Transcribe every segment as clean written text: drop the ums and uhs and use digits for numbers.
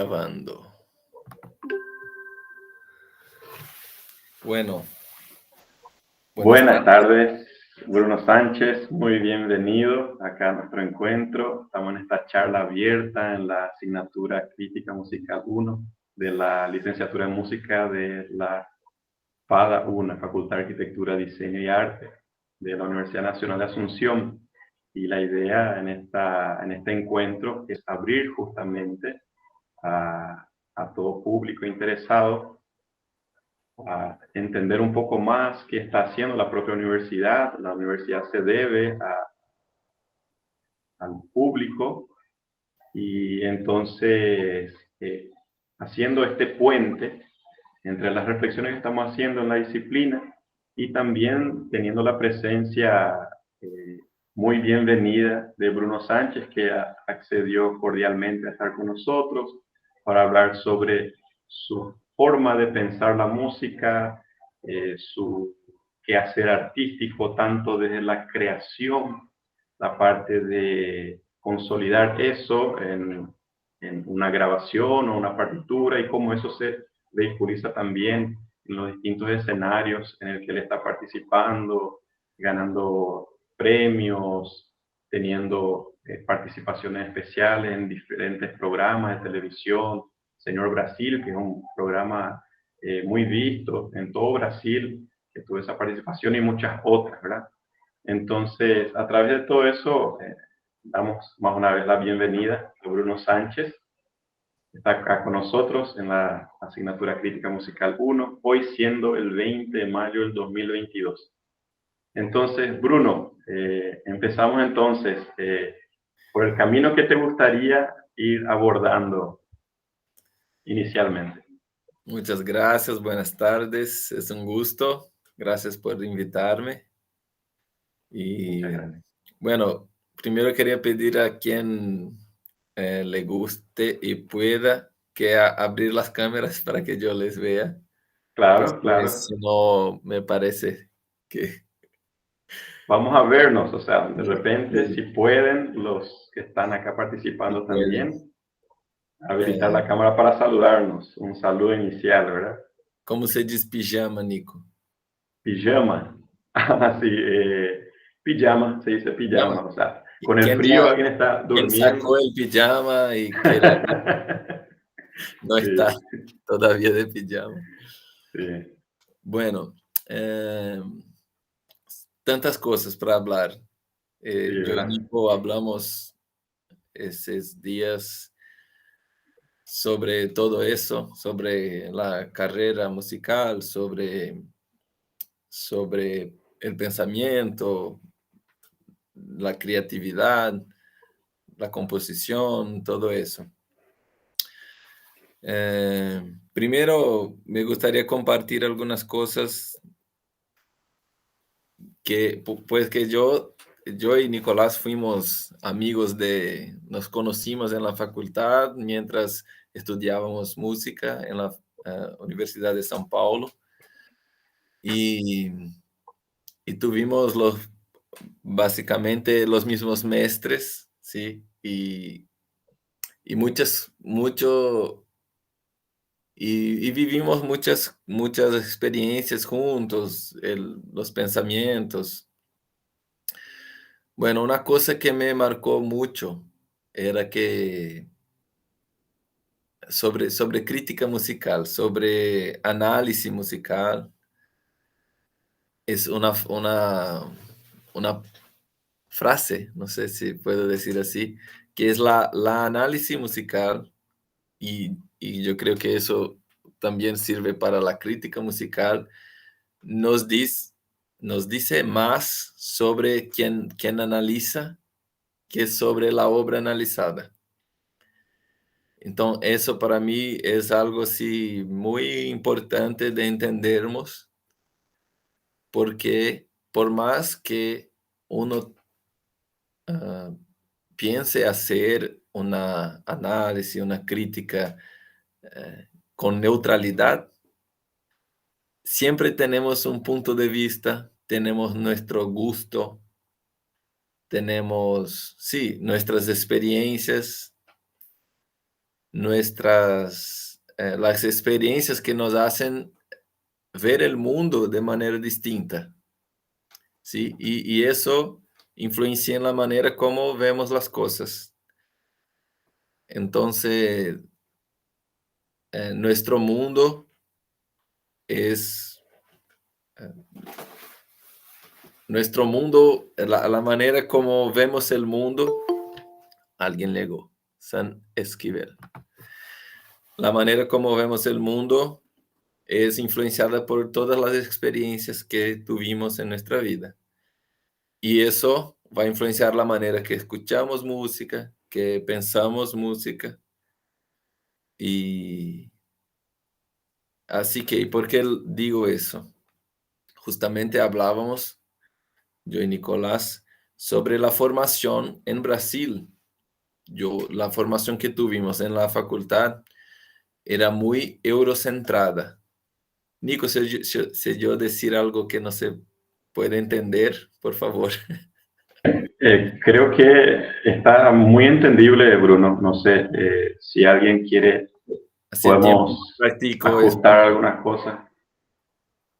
Grabando. Bueno, Buenas tardes, Bruno Sánchez, muy bienvenido acá a nuestro encuentro. Estamos en esta charla abierta en la asignatura Crítica Musical 1 de la licenciatura en Música de la FADA 1, Facultad de Arquitectura, Diseño y Arte de la Universidad Nacional de Asunción. Y la idea en este encuentro es abrir justamente a todo público interesado a entender un poco más qué está haciendo la propia universidad. La universidad se debe al público y entonces haciendo este puente entre las reflexiones que estamos haciendo en la disciplina y también teniendo la presencia muy bienvenida de Bruno Sánchez, que accedió cordialmente a estar con nosotros para hablar sobre su forma de pensar la música, su quehacer artístico, tanto desde la creación, la parte de consolidar eso en una grabación o una partitura y cómo eso se vehiculiza también en los distintos escenarios en el que él está participando, ganando premios, teniendo participaciones especiales en diferentes programas de televisión. Señor Brasil, que es un programa muy visto en todo Brasil, que tuvo esa participación y muchas otras, ¿verdad? Entonces, a través de todo eso, damos más una vez la bienvenida a Bruno Sánchez. Está acá con nosotros en la asignatura Crítica Musical 1, hoy siendo el 20 de mayo del 2022. Entonces, Bruno, empezamos entonces por el camino que te gustaría ir abordando inicialmente. muchas gracias, buenas tardes, es un gusto, gracias por invitarme. Y bueno, primero quería pedir a quien le guste y pueda que abrir las cámaras para que yo les vea, Claro, porque claro. si no me parece que... Vamos a vernos, o sea, de repente, si pueden, los que están acá participando también, habilitar la cámara para saludarnos. Un saludo inicial, ¿verdad? ¿Cómo se dice pijama, Nico? Pijama. Ah, sí, pijama, se dice pijama, o sea, con el ¿Quién, frío alguien está quién sacó durmiendo. el pijama y quiere no está Sí, todavía de pijama? sí, Bueno, tantas cosas para hablar. sí, Yo y ¿verdad? Nico hablamos esos días sobre todo eso, sobre la carrera musical, sobre el pensamiento, la creatividad, la composición, todo eso. Primero, me gustaría compartir algunas cosas que, pues que yo y Nicolás fuimos amigos nos conocimos en la facultad mientras estudiábamos música en la Universidad de São Paulo y, y tuvimos básicamente los mismos mestres, ¿sí? Y y vivimos muchas experiencias juntos, los pensamientos. Bueno, una cosa que me marcó mucho era que sobre crítica musical, sobre análisis musical, es una frase, no sé si puedo decir así, que es la análisis musical, y yo creo que eso también sirve para la crítica musical, nos dice, nos dice más sobre quien analiza que sobre la obra analizada. Então, eso para mí es algo así muy importante de entendermos, porque por más que uno piense hacer una análisis, una crítica con neutralidad, siempre tenemos un punto de vista, tenemos nuestro gusto, tenemos, sí, nuestras experiencias las experiencias que nos hacen ver el mundo de manera distinta, ¿sí? Y eso influencia en la manera como vemos las cosas. Entonces, nuestro mundo es, eh, la manera como vemos el mundo, alguien llegó, San Esquivel. La manera como vemos el mundo es influenciada por todas las experiencias que tuvimos en nuestra vida. Y eso va a influenciar la manera que escuchamos música, que pensamos música. Y así que, ¿por qué digo eso? Justamente hablábamos, yo y Nicolás, sobre la formación en Brasil. La formación que tuvimos en la facultad era muy eurocentrada. Nico, si yo decir algo que no se puede entender, por favor. Creo que está muy entendible, Bruno. No sé si alguien quiere, Hace tiempo que podemos practico ajustar español. algunas cosas.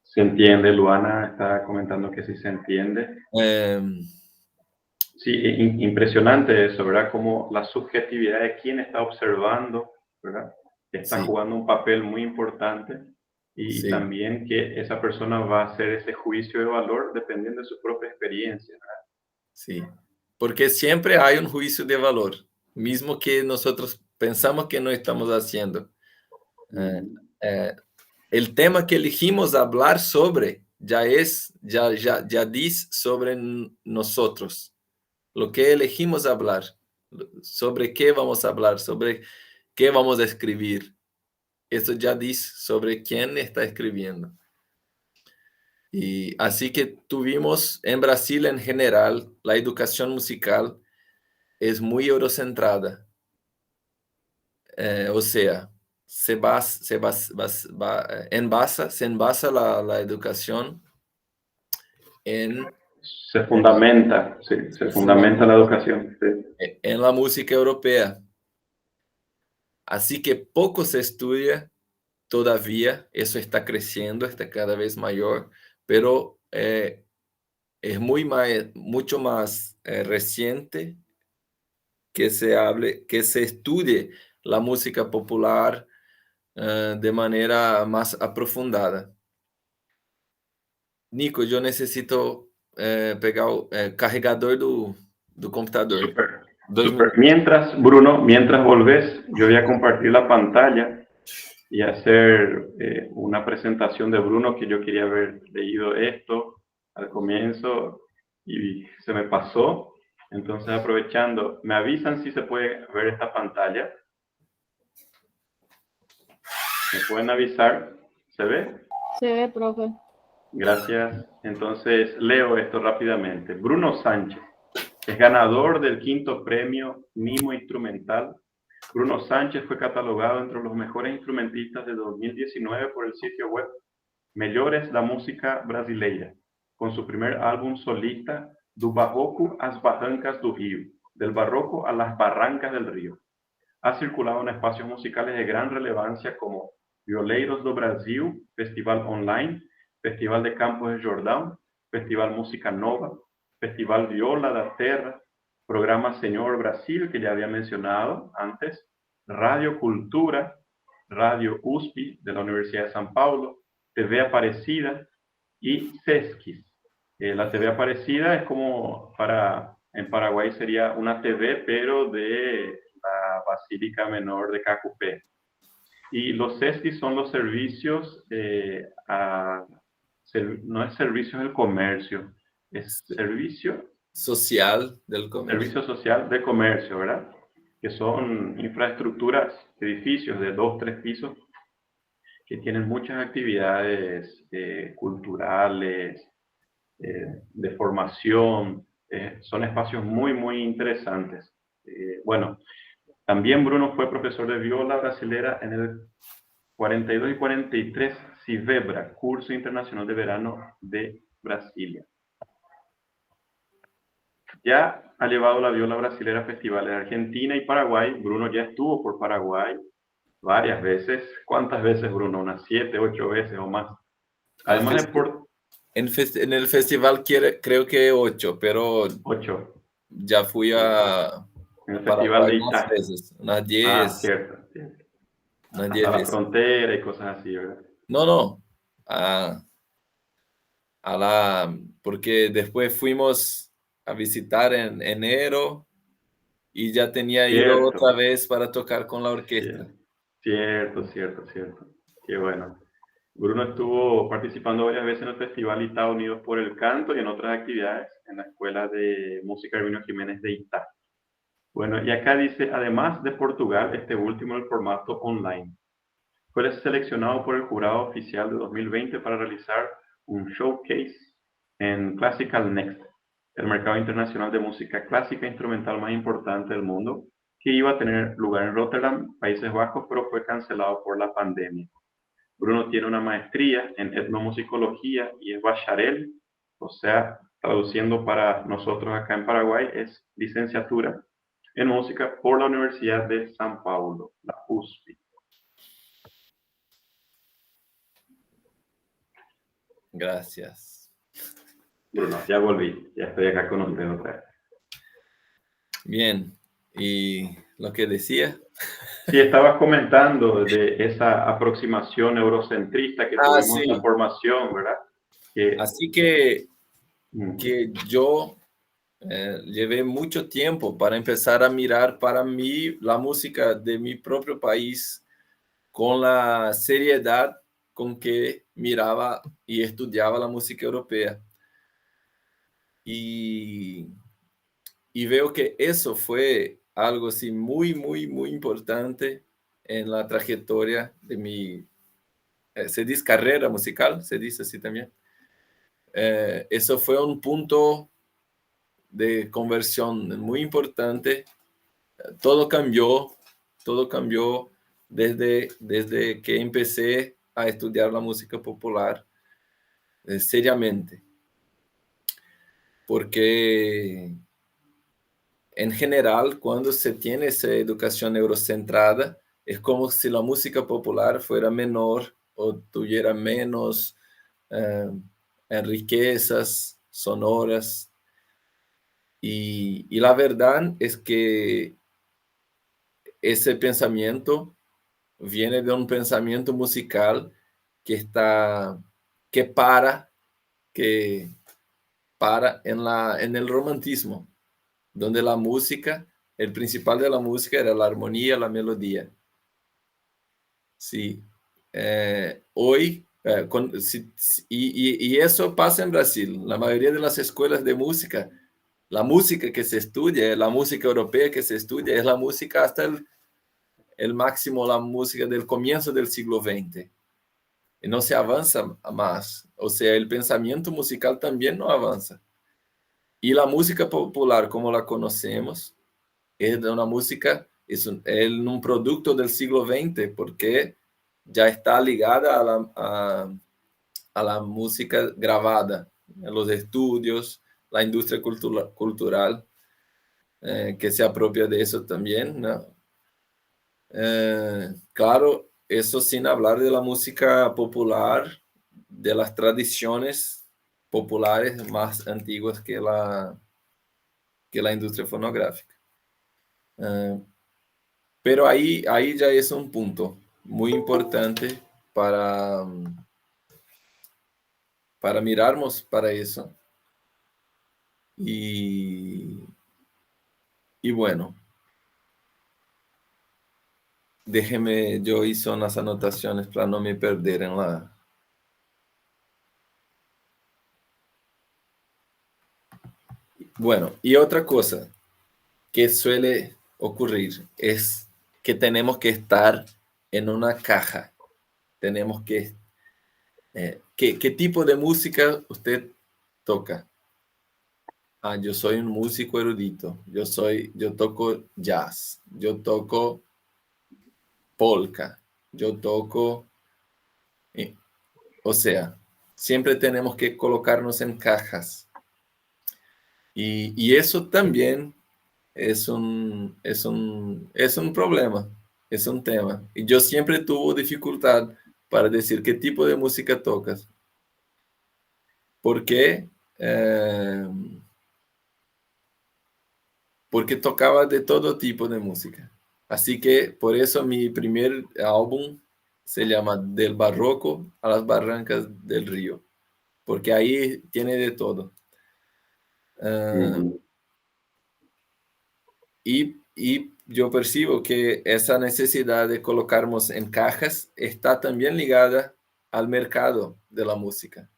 Se entiende, Luana está comentando que sí se entiende. Em, Sí, impresionante eso, ¿verdad? Como la subjetividad de quien está observando, ¿verdad? Está sí, jugando un papel muy importante y sí, también que esa persona va a hacer ese juicio de valor dependiendo de su propia experiencia, ¿verdad? sí. Porque siempre hay un juicio de valor, mismo que nosotros pensamos que no estamos haciendo. Eh, Mm. eh, el tema que elegimos hablar sobre ya dice sobre nosotros. Lo que elegimos hablar, sobre qué vamos a hablar, sobre qué vamos a escribir. Eso ya dice sobre quién está escribiendo. Y así que tuvimos en Brasil en general, la educación musical es muy eurocentrada. O sea, se envasa la educación en, eh, Se se fundamenta la fundamenta educación. Sí. en la música europea. Así que poco se estudia todavía, eso está creciendo, está cada vez mayor, pero es mucho más reciente que se estudie la música popular de manera más aprofundada. Nico, yo necesito pegar o carregador do computador. Súper, 2 minutos. súper. Mientras volvés, yo voy a compartir la pantalla y hacer una presentación de Bruno que yo quería haber leído esto al comienzo y se me pasó. Entonces, aprovechando, me avisan si se puede ver esta pantalla. ¿Me pueden avisar? ¿Se ve? Se ve, profe. Gracias. Entonces, leo esto rápidamente. Bruno Sánchez es ganador del 5º premio Mimo Instrumental. Bruno Sánchez fue catalogado entre los mejores instrumentistas de 2019 por el sitio web Melhores da Música Brasileira, con su primer álbum solista, Do Barroco às Barrancas do Rio, del barroco a las barrancas del río. Ha circulado en espacios musicales de gran relevancia como Violeiros do Brasil, Festival Online, Festival de Campos de Jordão, Festival Música Nova, Festival Viola da Terra, Programa Señor Brasil, que ya había mencionado antes, Radio Cultura, Radio USP de la Universidad de San Paulo, TV Aparecida y Sesquis. La TV Aparecida es como en Paraguay sería una TV, pero de la Basílica Menor de Cacupé. Y los SESCI son los servicios, no es servicios del comercio, es Social del comercio. servicio social de comercio, ¿verdad? Que son infraestructuras, edificios de 2, 3 pisos que tienen muchas actividades culturales, de formación, son espacios muy, muy interesantes. Bueno, también Bruno fue profesor de viola brasilera en el 42 y 43 CIVEBRA, Curso Internacional de Verano de Brasilia. Ya ha llevado la viola brasilera a festivales de Argentina y Paraguay. Bruno ya estuvo por Paraguay varias veces. ¿Cuántas veces, Bruno? Unas 7, 8 veces o más. Al Además de por en el festival creo que 8, pero 8, ya fui a en el Festival Paraguay de más Itá. veces, unas Ah, 10, cierto, cierto. unas Hasta 10 la veces. frontera y cosas así, ¿verdad? No, no, a, a la, porque después fuimos a visitar en enero y ya tenía ido otra Cierto, vez para tocar con la orquesta. cierto, cierto, cierto, cierto. Qué bueno. Bruno estuvo participando varias veces en el Festival Itá Unidos por el Canto y en otras actividades en la Escuela de Música Herminio Jiménez de Itá. Bueno, y acá dice, además de Portugal, este último en el formato online. Fue seleccionado por el jurado oficial de 2020 para realizar un showcase en Classical Next, el mercado internacional de música clásica e instrumental más importante del mundo, que iba a tener lugar en Rotterdam, Países Bajos, pero fue cancelado por la pandemia. Bruno tiene una maestría en etnomusicología y es bacharel, o sea, traduciendo para nosotros acá en Paraguay, es licenciatura en música por la Universidad de San Paulo, la USP. Gracias. Bruno, ya volví, ya estoy acá con usted otra vez. Bien, y lo que decía. Sí, estabas comentando de esa aproximación eurocentrista que Ah, tuvimos en la sí. formación, ¿verdad? Que, Así que mm, que yo llevé mucho tiempo para empezar a mirar para mí la música de mi propio país con la seriedad con que miraba y estudiaba la música europea. Y, y veo que eso fue algo así muy, muy, muy importante en la trayectoria de mi, se dice carrera musical, se dice así también. Eso fue un punto de conversión muy importante. Todo cambió desde que empecé a estudiar la música popular seriamente, porque en general, cuando se tiene esa educación eurocentrada, es como si la música popular fuera menor o tuviera menos eh, riquezas sonoras. Y la verdad es que ese pensamiento viene de un pensamiento musical que está, que para, que para en el romantismo, donde la música, el principal de la música era la armonía, la melodía. Sí. Hoy, y eso pasa en Brasil. La mayoría de las escuelas de música, la música que se estudia, la música europea que se estudia, es la música hasta el máximo, la música del comienzo del siglo XX. Y no se avanza más. O sea, el pensamiento musical también no avanza. Y la música popular, como la conocemos, es una música, un producto del siglo XX, porque ya está ligada a la música grabada, en los estudios, la industria cultural, que se apropia de eso también, ¿no? Claro, eso sin hablar de la música popular, de las tradiciones populares más antiguas que la industria fonográfica. Eh, pero ahí ya es un punto muy importante para, para mirarnos para eso. Y, y bueno, déjeme, yo hice unas anotaciones para no me perder en la... Bueno, y otra cosa que suele ocurrir es que tenemos que estar en una caja. Tenemos que... ¿qué tipo de música usted toca? Ah, yo soy un músico erudito. Yo toco jazz. Yo toco polka. Yo toco... o sea, siempre tenemos que colocarnos en cajas. Y eso también es un problema, es un tema. Y yo siempre tuve dificultad para decir qué tipo de música tocas, porque, eh, porque tocaba de todo tipo de música. Así que por eso mi primer álbum se llama Del Barroco a las Barrancas del Río, porque ahí tiene de todo. Eh, Ujú. y yo percibo que esa necesidad de colocarnos en cajas está también ligada al mercado de la música,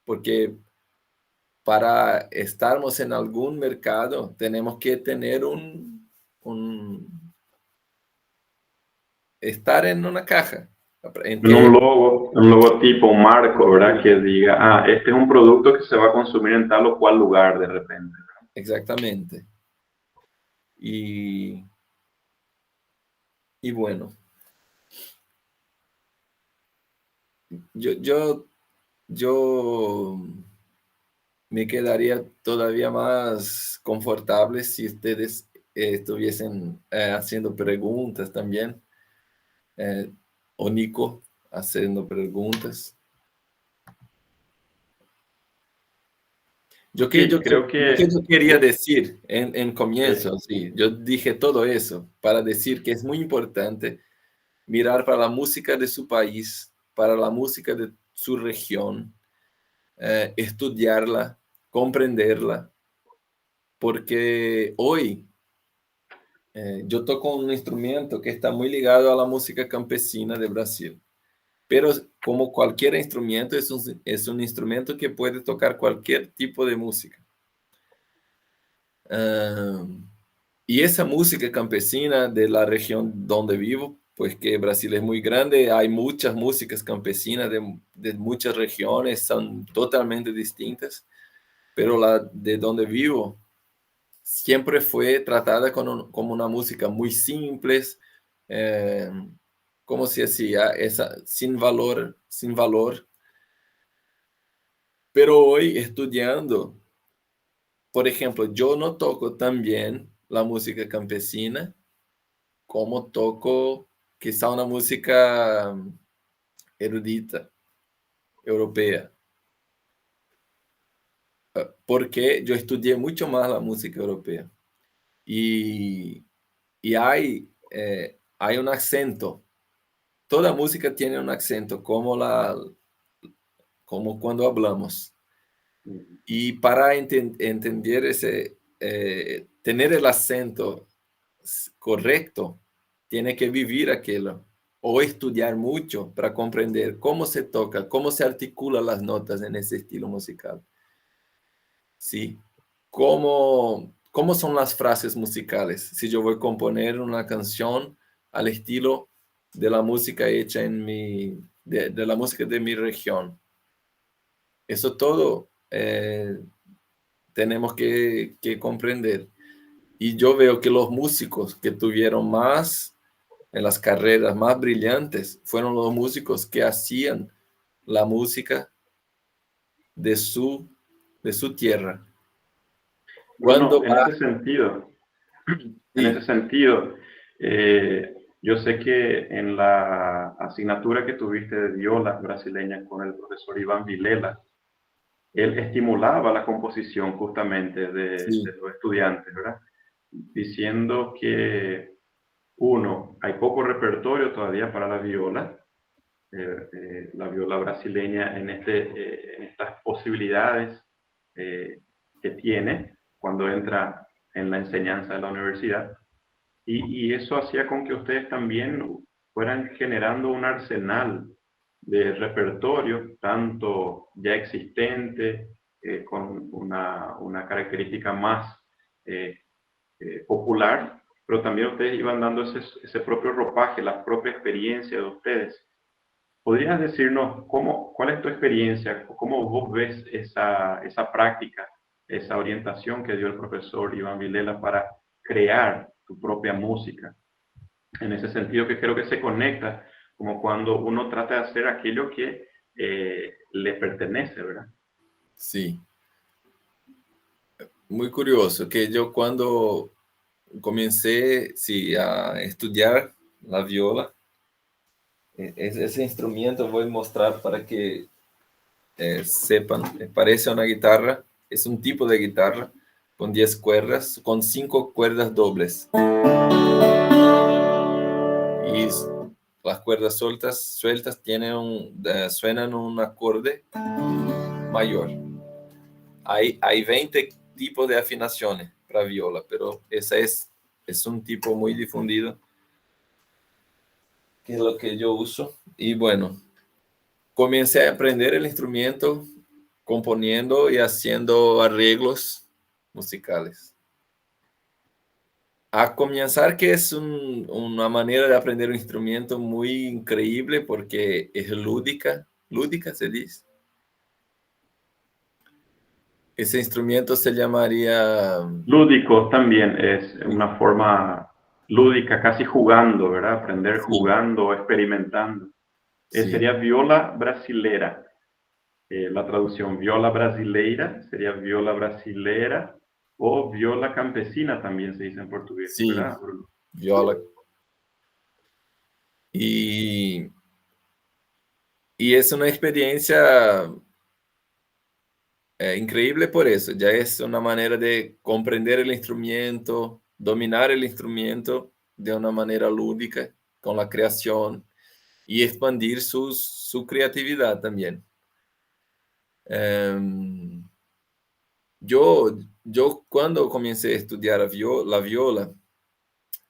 porque para estarmos en algún mercado tenemos que tener un estar en una caja, en En que un logo, un logotipo, un marco, ¿verdad? Que diga, ah, este es un producto que se va a consumir en tal o cual lugar de repente. exactamente. Y, y bueno, yo, yo, yo me quedaría todavía más confortable si ustedes estuviesen haciendo preguntas también, eh, o Nico haciendo preguntas. Sí, creo que Yo quería decir en sí. comienzo, sí, yo dije todo eso para decir que es muy importante mirar para la música de su país, para la música de su región, estudiarla, comprenderla, porque hoy yo toco un instrumento que está muy ligado a la música campesina de Brasil, pero como cualquier instrumento, es un instrumento que puede tocar cualquier tipo de música. Ah, y esa música campesina de la región donde vivo, pues que Brasil es muy grande, hay muchas músicas campesinas de muchas regiones, son totalmente distintas, pero la de donde vivo siempre fue tratada como una música muy simple, eh, como se hacía, esa, sin valor. Pero hoy estudiando, por ejemplo, yo no toco tan bien la música campesina como toco quizá una música erudita, europea, porque yo estudié mucho más la música europea. Y, y hay un acento. Toda música tiene un acento, como cuando hablamos. Y para entender tener el acento correcto, tiene que vivir aquello o estudiar mucho para comprender cómo se toca, cómo se articulan las notas en ese estilo musical. ¿Sí? ¿Cómo son las frases musicales? Si yo voy a componer una canción al estilo de la música hecha de la música de mi región. Eso todo tenemos que comprender. Y yo veo que los músicos que tuvieron más en las carreras más brillantes fueron los músicos que hacían la música de de su tierra. Bueno, Cuando va, en sí, ese sentido, yo sé que en la asignatura que tuviste de viola brasileña con el profesor Iván Vilela, él estimulaba la composición justamente de sí, los estudiantes, ¿verdad? Diciendo que, uno, hay poco repertorio todavía para la viola brasileña en estas posibilidades que tiene cuando entra en la enseñanza de la universidad. Y eso hacía con que ustedes también fueran generando un arsenal de repertorio, tanto ya existente, con una característica más eh, popular, pero también ustedes iban dando ese propio ropaje, la propia experiencia de ustedes. ¿Podrías decirnos cuál es tu experiencia, cómo vos ves esa práctica, esa orientación que dio el profesor Iván Vilela para crear tu propia música? En ese sentido que creo que se conecta como cuando uno trata de hacer aquello que le pertenece, ¿verdad? sí. muy curioso que yo cuando comencé, sí, a estudiar la viola, ese instrumento voy a mostrar para que sepan, parece una guitarra, es un tipo de guitarra con 10 cuerdas, con 5 cuerdas dobles. Y las cuerdas sueltas suenan un acorde mayor. Hay 20 tipos de afinaciones para viola, pero esa es un tipo muy difundido, que es lo que yo uso. Y bueno, comencé a aprender el instrumento componiendo y haciendo arreglos musicales. A comenzar que es una manera de aprender un instrumento muy increíble porque es lúdica, lúdica se dice. Ese instrumento se llamaría... Lúdico también es una forma lúdica, casi jugando, ¿verdad? Aprender Sí, jugando, experimentando. sí, Sería viola brasilera. La traducción viola brasileira sería viola brasilera o viola campesina también se dice en portugués, sí, ¿verdad, Bruno? viola. Y, y es una experiencia increíble por eso. Ya es una manera de comprender el instrumento, dominar el instrumento de una manera lúdica con la creación y expandir su creatividad también. Em, yo cuando comencé a estudiar la viola,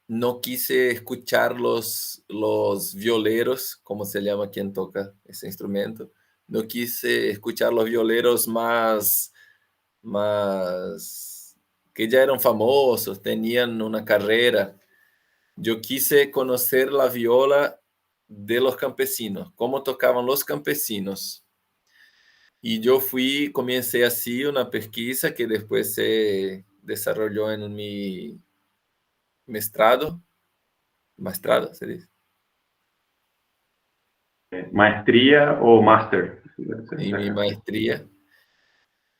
no quise escuchar los violeros, como se llama quien toca ese instrumento. No quise escuchar los violeros más que ya eran famosos, tenían una carrera. Yo quise conocer la viola de los campesinos, cómo tocaban los campesinos. Y yo comencé así una pesquisa que después se desarrolló en mi maestrado, se dice, Maestría o máster. en mi maestría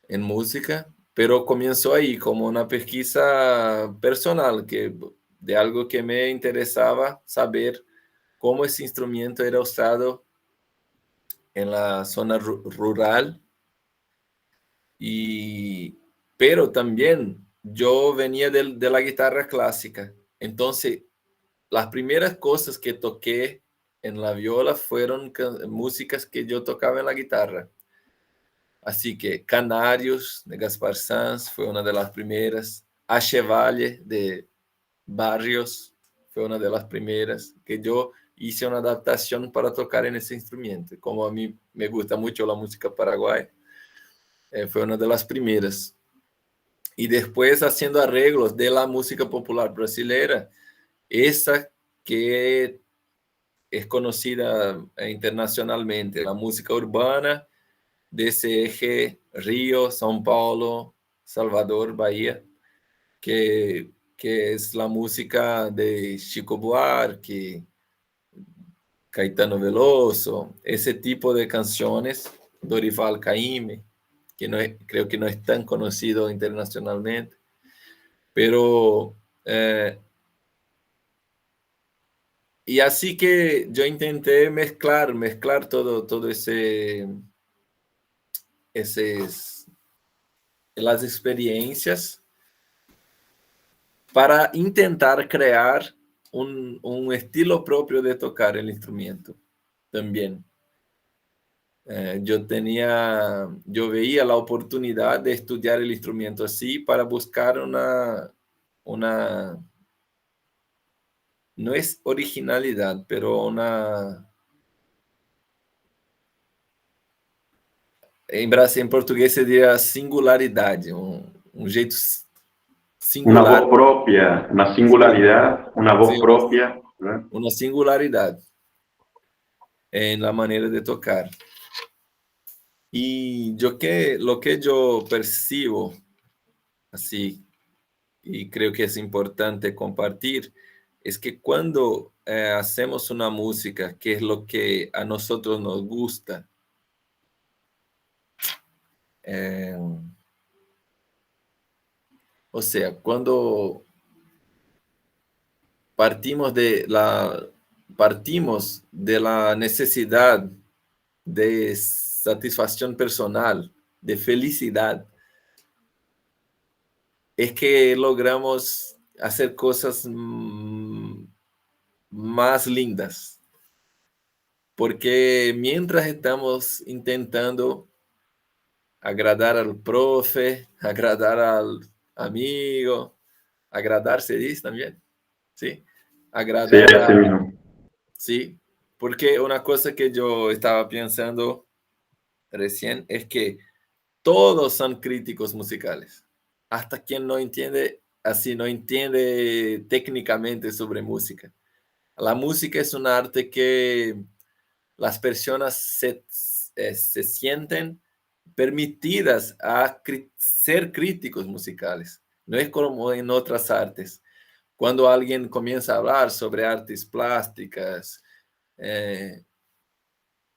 en música, pero comenzó ahí como una pesquisa personal, de algo que me interesaba saber cómo ese instrumento era usado en la zona rural. Y, pero también yo venía de la guitarra clásica, entonces las primeras cosas que toqué en la viola fueron músicas que yo tocaba en la guitarra. Así que Canarios de Gaspar Sanz fue una de las primeras. A Chevalier de Barrios fue una de las primeras que yo hice una adaptación para tocar en ese instrumento. Como a mí me gusta mucho la música paraguaya, fue una de las primeras. Y después haciendo arreglos de la música popular brasileña, esa que es conocida internacionalmente, la música urbana de ese eje Río, São Paulo, Salvador, Bahía, que es la música de Chico Buarque, Caetano Veloso, ese tipo de canciones, Dorival Caymmi, que creo que no es tan conocido internacionalmente, pero y así que yo intenté mezclar todo las experiencias para intentar crear un estilo propio de tocar el instrumento también. Yo veía la oportunidad de estudiar el instrumento así para buscar una, no es originalidad, pero en portugués se diría singularidad, un jeito Una singular, voz propia, una sí, singularidad, una sí, voz propia, ¿verdad? una singularidad en la manera de tocar. Y lo que yo percibo así, y creo que es importante compartir, es que cuando hacemos una música, que es lo que a nosotros nos gusta, eh, O sea, cuando partimos de la necesidad de satisfacción personal, de felicidad, es que logramos hacer cosas más lindas. Porque mientras estamos intentando agradar al profe, agradar al amigo, agradar se dice también, ¿sí? Sí, Agradar a, así mismo. sí, porque una cosa que yo estaba pensando recién es que todos son críticos musicales. Hasta quien no entiende, así no entiende técnicamente sobre música. La música es un arte que las personas se sienten permitidas a ser críticos musicales. No es como en otras artes. Cuando alguien comienza a hablar sobre artes plásticas, eh,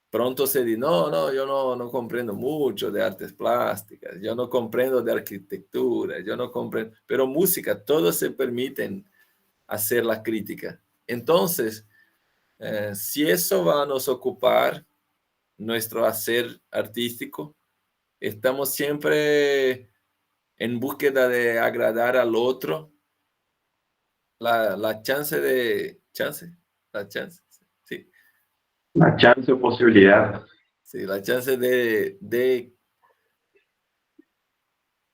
pronto se dice, no, yo no comprendo mucho de artes plásticas, yo no comprendo de arquitectura, yo no comprendo, pero música, todos se permiten hacer la crítica. Entonces, si eso va a nos ocupar nuestro hacer artístico, estamos siempre en búsqueda de agradar al otro, la chance de, la chance, sí, La chance o posibilidad. sí, la chance de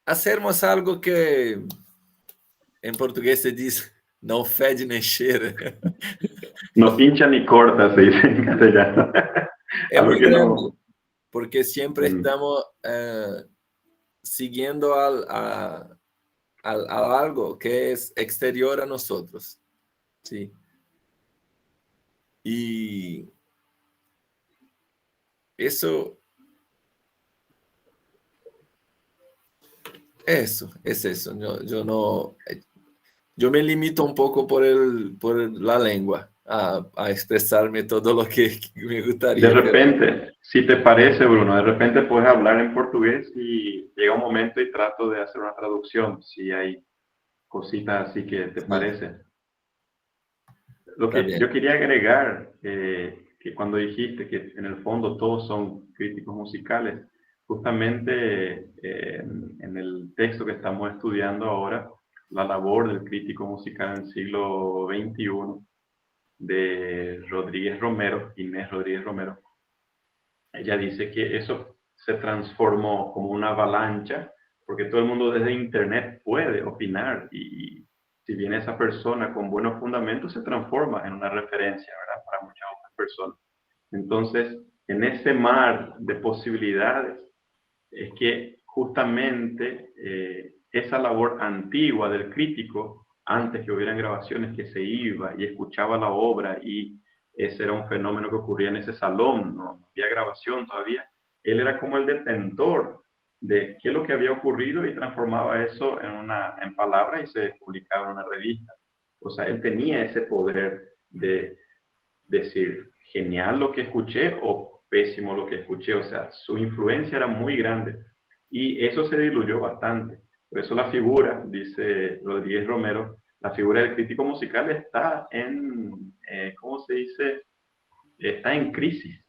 hacermos algo que en portugués se dice no fede ni cheira. No pincha ni corta, se dice en castellano. Es Algo muy que grande, no. porque siempre Mm. estamos siguiendo a algo que es exterior a nosotros, ¿sí? Y eso, es eso. Yo no, yo me limito un poco por la lengua a expresarme todo lo que me De gustaría, pero repente, si te parece, Bruno, de repente puedes hablar en portugués y llega un momento y trato de hacer una traducción, si hay cositas así que te sí, parece. Lo está que bien. yo quería agregar, que cuando dijiste que en el fondo todos son críticos musicales, justamente en el texto que estamos estudiando ahora, la labor del crítico musical en el siglo XXI, de Rodríguez Romero, Inés Rodríguez Romero, ella dice que eso se transformó como una avalancha, porque todo el mundo desde Internet puede opinar y si viene esa persona con buenos fundamentos se transforma en una referencia, ¿verdad? Para muchas otras personas. Entonces, en ese mar de posibilidades es que justamente esa labor antigua del crítico, antes que hubieran grabaciones, que se iba y escuchaba la obra y ese era un fenómeno que ocurría en ese salón, no había grabación todavía, él era como el detentor de qué es lo que había ocurrido y transformaba eso en palabras y se publicaba en una revista. O sea, él tenía ese poder de decir genial lo que escuché o pésimo lo que escuché. O sea, su influencia era muy grande y eso se diluyó bastante. Por eso la figura, dice Rodríguez Romero, la figura del crítico musical está ¿cómo se dice? Está en crisis,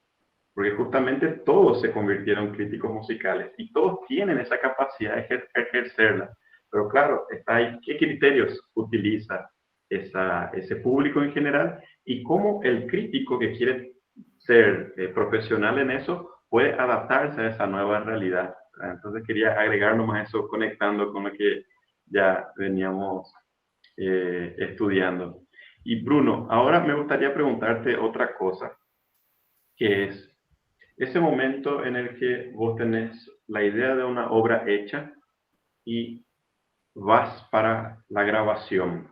porque justamente todos se convirtieron en críticos musicales y todos tienen esa capacidad de ejercerla. Pero claro, está ahí qué criterios utiliza ese público en general y cómo el crítico que quiere ser profesional en eso puede adaptarse a esa nueva realidad. Entonces quería agregar nomás eso conectando con lo que ya veníamos estudiando. Y Bruno, ahora me gustaría preguntarte otra cosa, que es ese momento en el que vos tenés la idea de una obra hecha y vas para la grabación.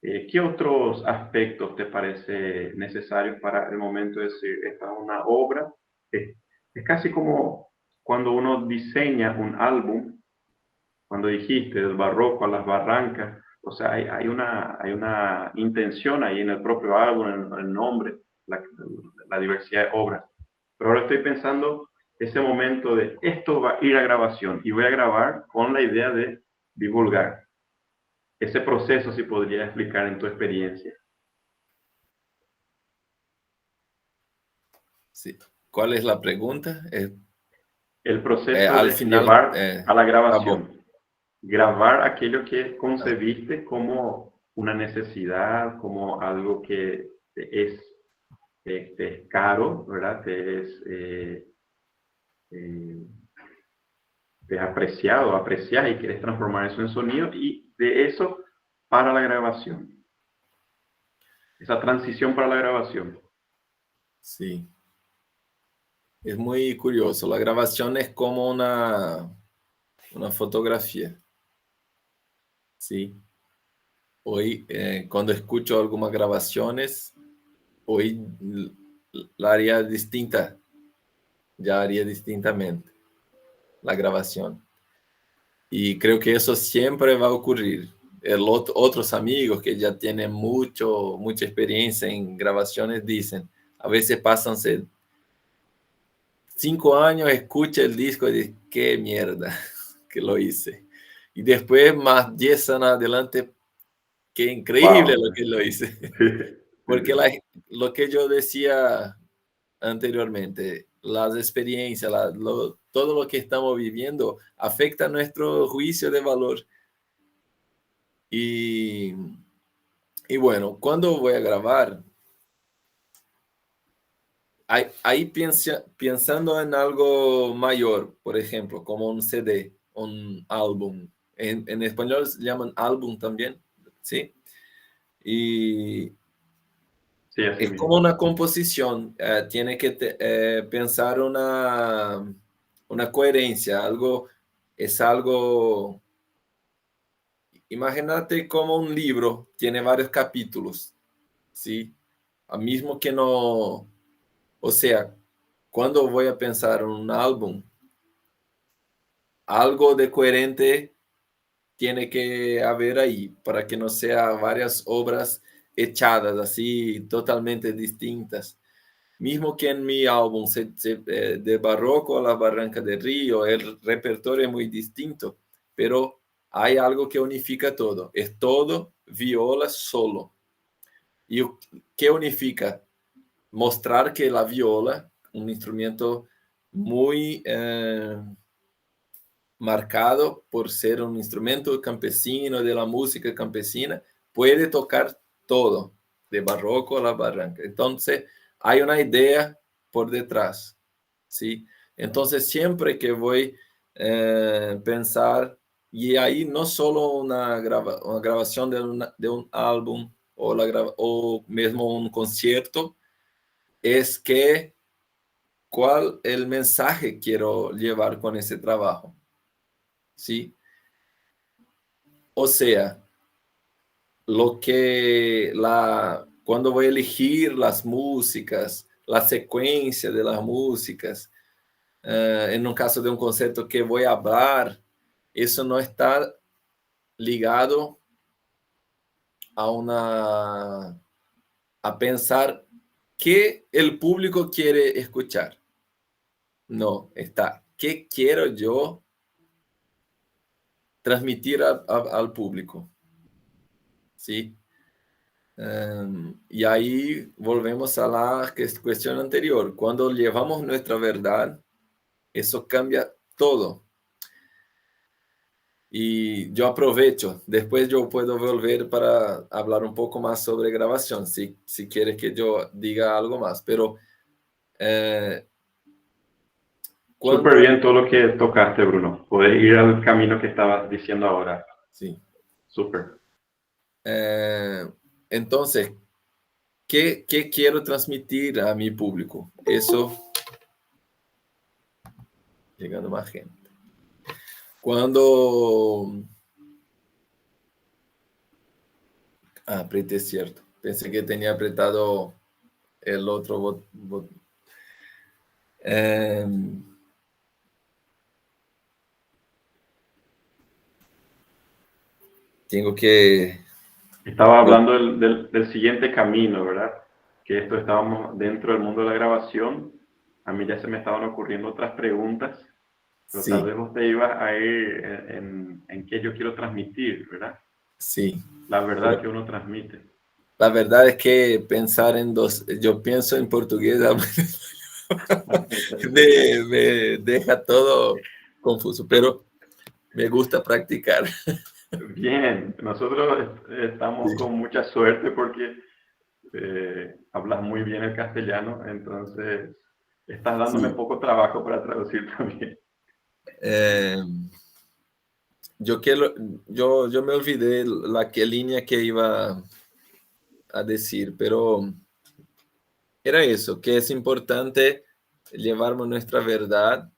¿Qué otros aspectos te parece necesarios para el momento de decir, esta es una obra? Es casi como cuando uno diseña un álbum, cuando dijiste del barroco a las barrancas, o sea, hay una intención ahí en el propio álbum, en el nombre, la diversidad de obras. Pero ahora estoy pensando ese momento de esto va a ir a grabación y voy a grabar con la idea de divulgar. Ese proceso, si podría explicar en tu experiencia. Sí. ¿Cuál es la pregunta? El proceso Al de final, llevar a la acabó. grabación. Grabar aquello que concebiste como una necesidad, como algo que te es caro, ¿verdad? Eh, te es apreciado, aprecias y quieres transformar eso en sonido y de eso para la grabación. Esa transición para la grabación. Sí. Es muy curioso. La grabación es como una fotografía. Sí. Hoy, cuando escucho algunas grabaciones, hoy la haría distinta. Ya haría distintamente la grabación. Y creo que eso siempre va a ocurrir. Otros amigos que ya tienen mucha experiencia en grabaciones dicen, a veces pasan 5 años, escucha el disco y dice, qué mierda que lo hice. Y después, más 10 años adelante, qué increíble Wow. lo que lo hice. Sí, Porque sí, lo que yo decía anteriormente, las experiencias, todo lo que estamos viviendo afecta nuestro juicio de valor. Y, y bueno, cuando voy a grabar, ahí pensando en algo mayor, por ejemplo, como un CD, un álbum. En español se llaman álbum también, ¿sí? Y sí, así es como mismo. una composición, tiene que pensar una coherencia, es algo, imagínate como un libro, tiene varios capítulos, ¿sí? A mismo que no, o sea, cuando voy a pensar en un álbum, algo de coherente tiene que haber ahí para que no sea varias obras echadas así totalmente distintas. Mismo que en mi álbum de Barroco a la Barranca del Río, el repertorio es muy distinto, pero hay algo que unifica todo. Es todo viola solo. ¿Y qué unifica? Mostrar que la viola, un instrumento muy marcado por ser un instrumento campesino de la música campesina, puede tocar todo, de barroco a la barranca. Entonces, hay una idea por detrás, ¿sí? Entonces, siempre que voy a pensar, y ahí no solo una grabación de un álbum o mesmo un concierto, es que cuál el mensaje quiero llevar con ese trabajo, ¿sí? O sea, cuando voy a elegir las músicas, la secuencia de las músicas, en un caso de un concierto que voy a hablar, eso no está ligado a pensar qué el público quiere escuchar. No, está, ¿qué quiero yo transmitir al público? ¿Sí? Y ahí volvemos a la cuestión anterior. Cuando llevamos nuestra verdad, eso cambia todo. Y yo aprovecho, después yo puedo volver para hablar un poco más sobre grabación, si quieres que yo diga algo más. Pero eh, Súper cuando... bien todo lo que tocaste, Bruno. Poder ir al camino que estabas diciendo ahora. Sí. Súper. Eh, entonces, ¿qué quiero transmitir a mi público? Eso, llegando más gente. Cuando... apreté cierto. Pensé que tenía apretado el otro botón. Tengo que... Estaba hablando del siguiente camino, ¿verdad? Que esto estábamos dentro del mundo de la grabación. A mí ya se me estaban ocurriendo otras preguntas pero tal Sí, vez vos te ibas a ir en qué yo quiero transmitir, ¿verdad? sí. La verdad Pero que uno transmite. la verdad es que pensar en dos, yo pienso en portugués, me deja todo confuso, pero me gusta practicar. Bien, nosotros estamos Sí, con mucha suerte porque hablas muy bien el castellano, entonces estás dándome sí. poco trabajo para traducir también. Eh, yo, quiero, yo me olvidé la que línea que iba a decir, pero era eso, que es importante llevarnos nuestra verdad.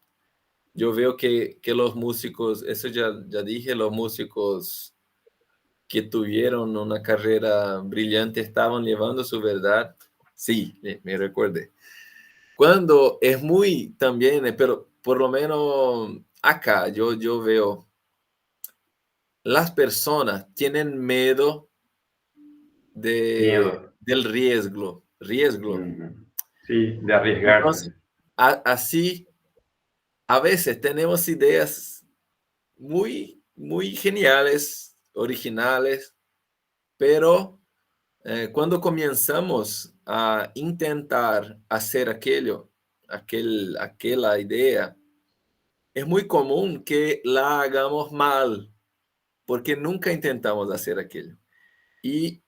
Yo veo que los músicos, eso ya dije, los músicos que tuvieron una carrera brillante estaban llevando su verdad. Sí, me recuerde. Cuando es muy también, pero por lo menos acá yo veo, las personas tienen miedo Miedo. del riesgo, riesgo. Ujú. Sí, de arriesgarse. Entonces, así, a veces tenemos ideas muy geniales, originales, pero cuando comenzamos a intentar hacer aquella idea, es muy común que la hagamos mal, porque nunca intentamos hacer aquello. Y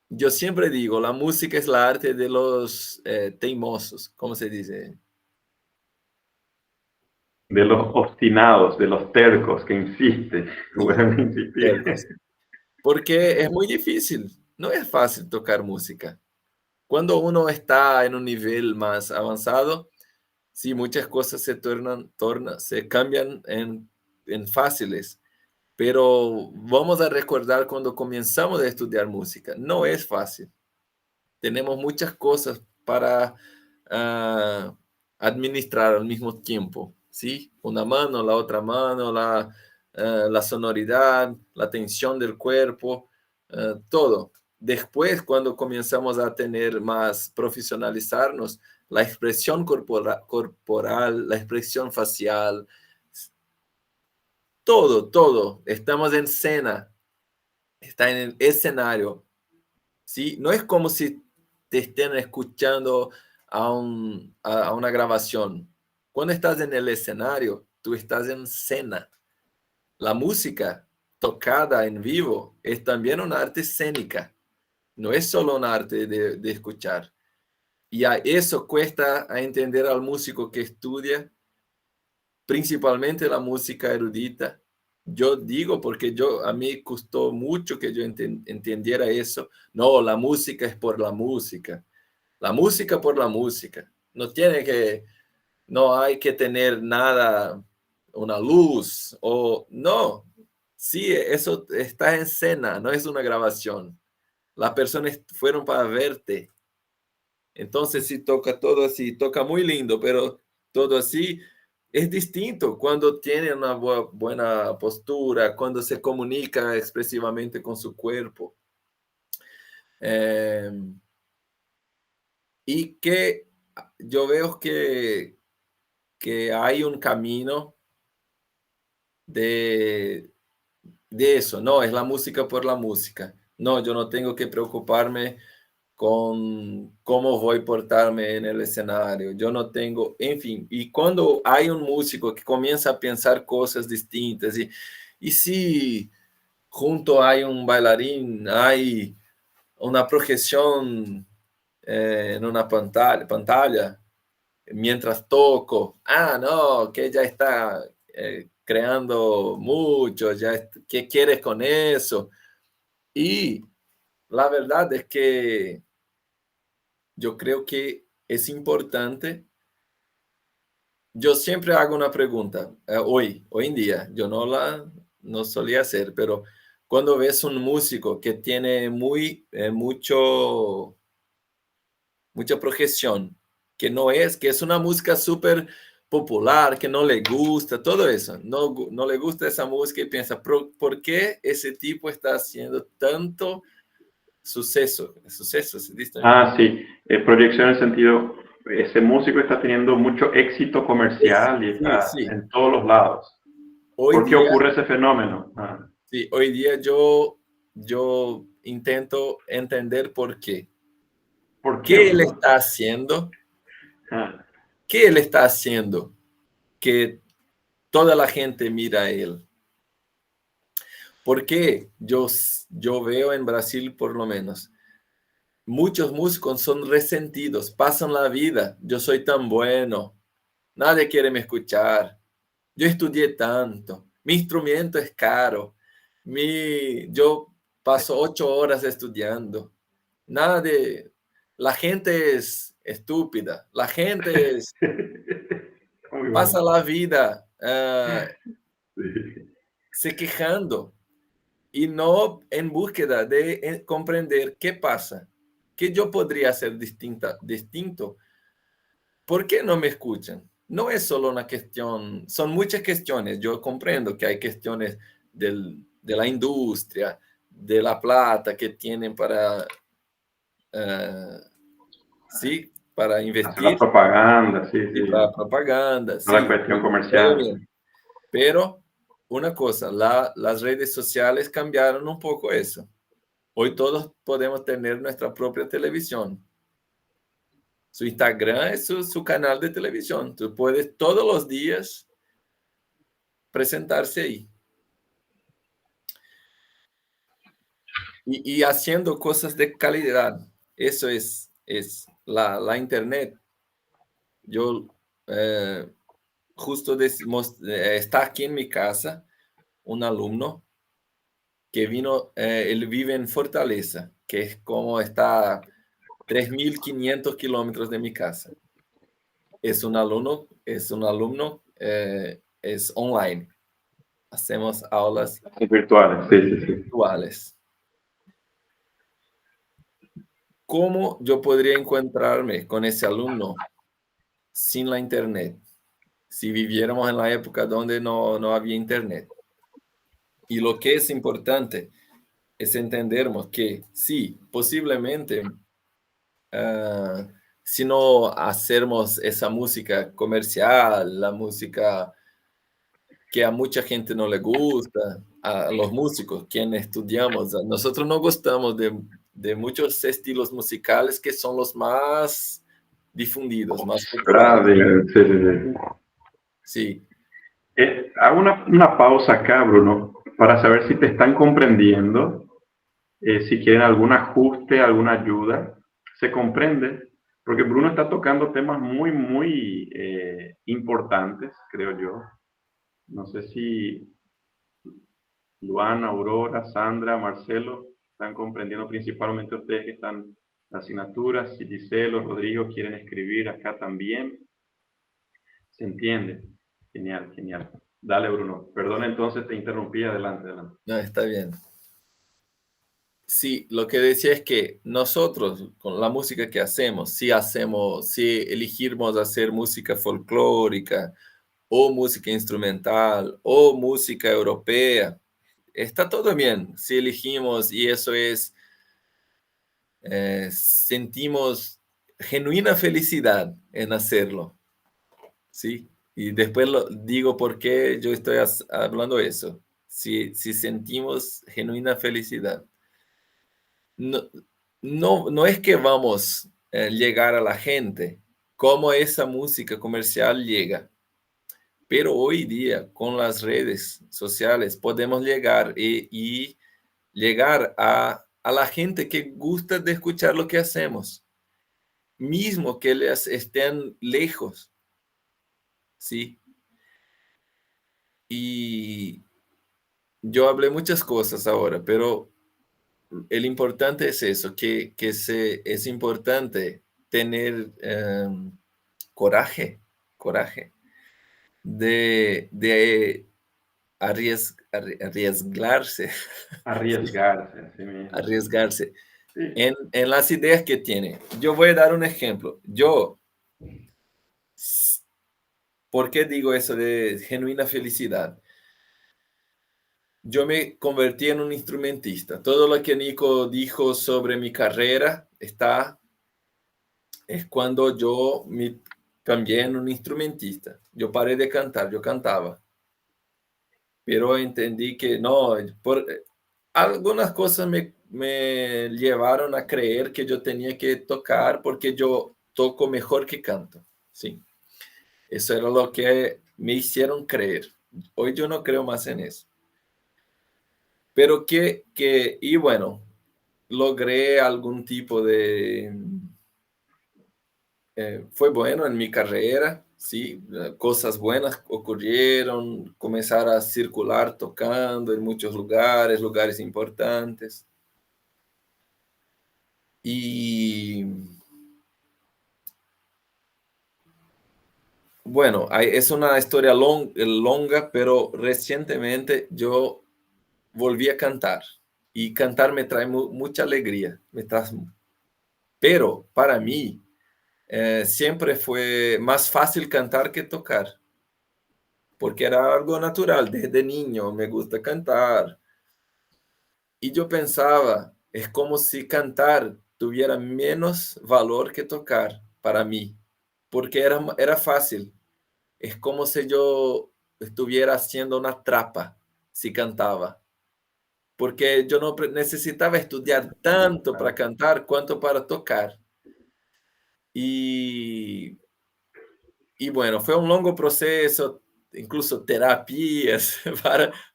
yo siempre digo, la música es la arte de los teimosos, ¿cómo se dice? De los obstinados, de los tercos que insisten, Sí, vuelven a insistir. tercos. Porque es muy difícil, no es fácil tocar música. Cuando uno está en un nivel más avanzado, sí, muchas cosas se cambian en fáciles, pero vamos a recordar cuando comenzamos a estudiar música, no es fácil. Tenemos muchas cosas para ah, administrar al mismo tiempo, ¿sí? Una mano, la otra mano, la sonoridad, la tensión del cuerpo, todo. Después, cuando comenzamos a tener más profesionalizarnos, la expresión corporal, la expresión facial, todo. Estamos en escena, está en el escenario. ¿Sí? No es como si te estén escuchando a una grabación. Cuando estás en el escenario, tú estás en escena. La música tocada en vivo es también una arte escénica. No es solo un arte de escuchar. Y a eso cuesta a entender al músico que estudia, principalmente la música erudita. Yo digo porque a mí costó mucho que yo entendiera eso. No, la música es por la música. La música por la música. No hay que tener nada, una luz o no. Sí, eso está en escena, no es una grabación. Las personas fueron para verte. Entonces, si toca todo así, toca muy lindo, pero todo así es distinto cuando tiene una buena postura, cuando se comunica expresivamente con su cuerpo. Eh, y que yo veo que hay un camino de, de eso, no, es la música por la música. No, yo no tengo que preocuparme con cómo voy a portarme en el escenario. Yo no tengo, en fin, y cuando hay un músico que comienza a pensar cosas distintas, y si junto hay un bailarín, hay una projeción en una pantalla, mientras toco, no, que ya está creando mucho, ¿qué quieres con eso? Y la verdad es que yo creo que es importante. Yo siempre hago una pregunta, hoy en día, yo no solía hacer, pero cuando ves un músico que tiene mucha projeción, que es una música súper popular, que no le gusta, todo eso, no le gusta esa música y piensa, ¿por qué ese tipo está haciendo tanto suceso? Suceso, se dice, ¿no? Ah, sí, proyección en sentido ese músico está teniendo mucho éxito comercial y Sí, está sí. en todos los lados. Hoy ¿Por qué día, ocurre ese fenómeno? sí, hoy día yo intento entender por qué. ¿Por qué, ¿Qué él Bruno? está haciendo? Ah, ¿Qué él está haciendo que toda la gente mira a él? ¿Por qué? Yo veo en Brasil, por lo menos, muchos músicos son resentidos, pasan la vida, yo soy tan bueno, nadie quiere me escuchar, yo estudié tanto, mi instrumento es caro, yo paso 8 horas estudiando, la gente es estúpida, la gente muy bueno. pasa la vida Sí. se quejando y no en búsqueda de comprender qué pasa, qué yo podría hacer distinto. ¿Por qué no me escuchan? No es solo una cuestión, son muchas cuestiones. Yo comprendo que hay cuestiones de la industria, de la plata que tienen eh, sí, para Hacer la investir propaganda, sí, y sí. para propaganda, La sí, cuestión todo comercial. bien. Pero una cosa, las redes sociales cambiaron un poco eso. Hoy todos podemos tener nuestra propia televisión. Su Instagram es su canal de televisión. Tú puedes todos los días presentarse ahí. Y haciendo cosas de calidad. Eso es la Internet. Yo justo está aquí en mi casa un alumno que vino, él vive en Fortaleza, que es como está a 3.500 kilómetros de mi casa. Es un alumno, es online. Hacemos aulas Virtuales, sí, sí, sí. virtuales. ¿Cómo yo podría encontrarme con ese alumno sin la internet? Si viviéramos en la época donde no había internet. Y lo que es importante es entendernos que sí, posiblemente, ah, si no hacemos esa música comercial, la música que a mucha gente no le gusta, a los músicos, quienes estudiamos, nosotros no gustamos de muchos estilos musicales que son los más difundidos, más Ah, populares. sí, sí, sí. Sí, Hago una pausa acá, Bruno, para saber si te están comprendiendo, si quieren algún ajuste, alguna ayuda. ¿Se comprende? Porque Bruno está tocando temas muy, muy importantes, creo yo. No sé si Luana, Aurora, Sandra, Marcelo están comprendiendo, principalmente ustedes que están en la asignatura, si Giselo, Rodrigo quieren escribir acá también. ¿Se entiende? Genial, genial. Dale, Bruno. Perdona, entonces te interrumpí. Adelante, adelante. no, está bien. Sí, lo que decía es que nosotros, con la música que hacemos, si elegimos hacer música folclórica o música instrumental o música europea, está todo bien. Si elegimos y eso es, sentimos genuina felicidad en hacerlo, ¿sí? Y después digo por qué yo estoy hablando eso. Si sentimos genuina felicidad. No, no es que vamos a llegar a la gente como esa música comercial llega, pero hoy día con las redes sociales podemos llegar y llegar a la gente que gusta de escuchar lo que hacemos, mismo que les estén lejos, ¿sí? Y yo hablé muchas cosas ahora, pero el importante es eso, es importante tener coraje de arriesgarse, sí, Arriesgarse, así mismo, sí. arriesgarse Sí, en las ideas que tiene. Yo voy a dar un ejemplo. ¿Por qué digo eso de genuina felicidad? Yo me convertí en un instrumentista. Todo lo que Nico dijo sobre mi carrera está es cuando yo me cambié en un instrumentista. Yo paré de cantar, yo cantaba, pero entendí que no, algunas cosas me llevaron a creer que yo tenía que tocar porque yo toco mejor que canto, ¿sí? Eso era lo que me hicieron creer. Hoy yo no creo más en eso. Pero y bueno, logré algún tipo de, fue bueno en mi carrera, sí, cosas buenas ocurrieron, comenzar a circular tocando en muchos lugares, lugares importantes. Y bueno, es una historia longa, pero recientemente yo volví a cantar y cantar me trae mucha alegría, pero para mí siempre fue más fácil cantar que tocar, porque era algo natural, desde niño me gusta cantar. Y yo pensaba, es como si cantar tuviera menos valor que tocar para mí, porque era fácil. Es como si yo estuviera haciendo una trapa si cantaba, porque yo no necesitaba estudiar tanto para cantar cuanto para tocar. Y, y bueno, fue un largo proceso, incluso terapias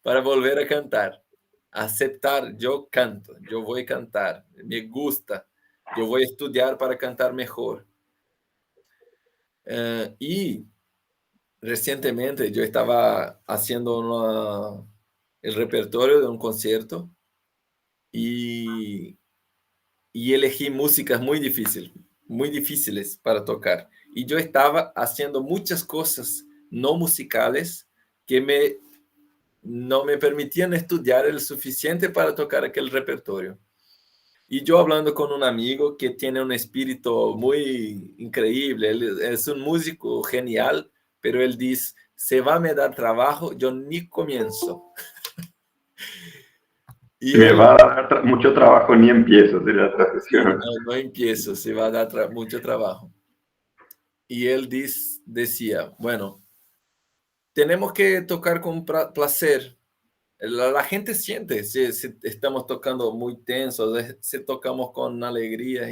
para volver a cantar. Aceptar, yo canto, yo voy a cantar, me gusta, yo voy a estudiar para cantar mejor. Y recientemente yo estaba haciendo el repertorio de un concierto y, y elegí músicas muy difíciles para tocar. Y yo estaba haciendo muchas cosas no musicales que no me permitían estudiar el suficiente para tocar aquel repertorio. Y yo hablando con un amigo que tiene un espíritu muy increíble, él es un músico genial, pero él dice, se va a me dar trabajo, yo ni comienzo. Y Me él, va a dar mucho trabajo, ni empiezo, sería la sí, traducción. no empiezo, se va a dar mucho trabajo. Y él decía, bueno, tenemos que tocar con placer. La gente siente si estamos tocando muy tensos, si tocamos con alegría.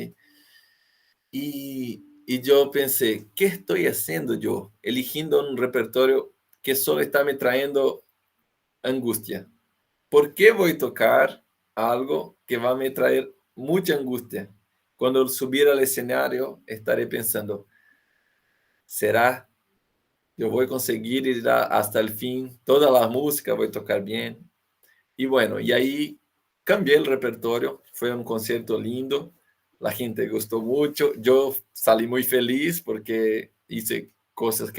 Y yo pensé, ¿qué estoy haciendo yo? Eligiendo un repertorio que solo está me trayendo angustia. ¿Por qué voy a tocar algo que va a me traer mucha angustia? Cuando subir al escenario, estaré pensando, ¿será? Yo voy a conseguir ir hasta el fin, toda la música voy a tocar bien. Y bueno, y ahí cambié el repertorio, fue un concierto lindo, la gente gustó mucho, yo salí muy feliz porque hice cosas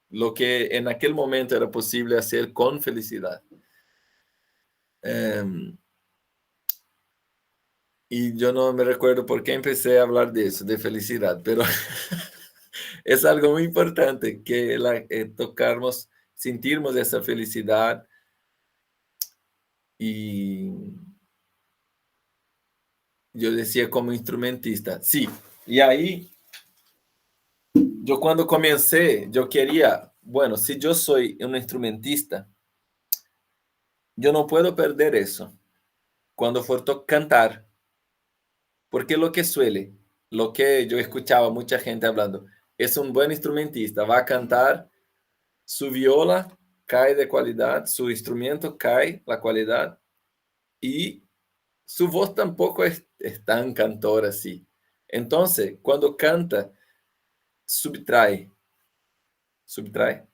lo que en aquel momento era posible hacer con felicidad. Y yo no me recuerdo por qué empecé a hablar de eso, de felicidad, pero es algo muy importante que tocarnos, sentirnos esa felicidad y yo decía como instrumentista, sí. Y ahí, yo cuando comencé, yo quería, bueno, si yo soy un instrumentista, yo no puedo perder eso cuando for cantar, porque lo que yo escuchaba mucha gente hablando, es un buen instrumentista, va a cantar, su viola cae de calidad, su instrumento cae la calidad y su voz tampoco es tan cantora así. Entonces, cuando canta, subtrae. Subtrae.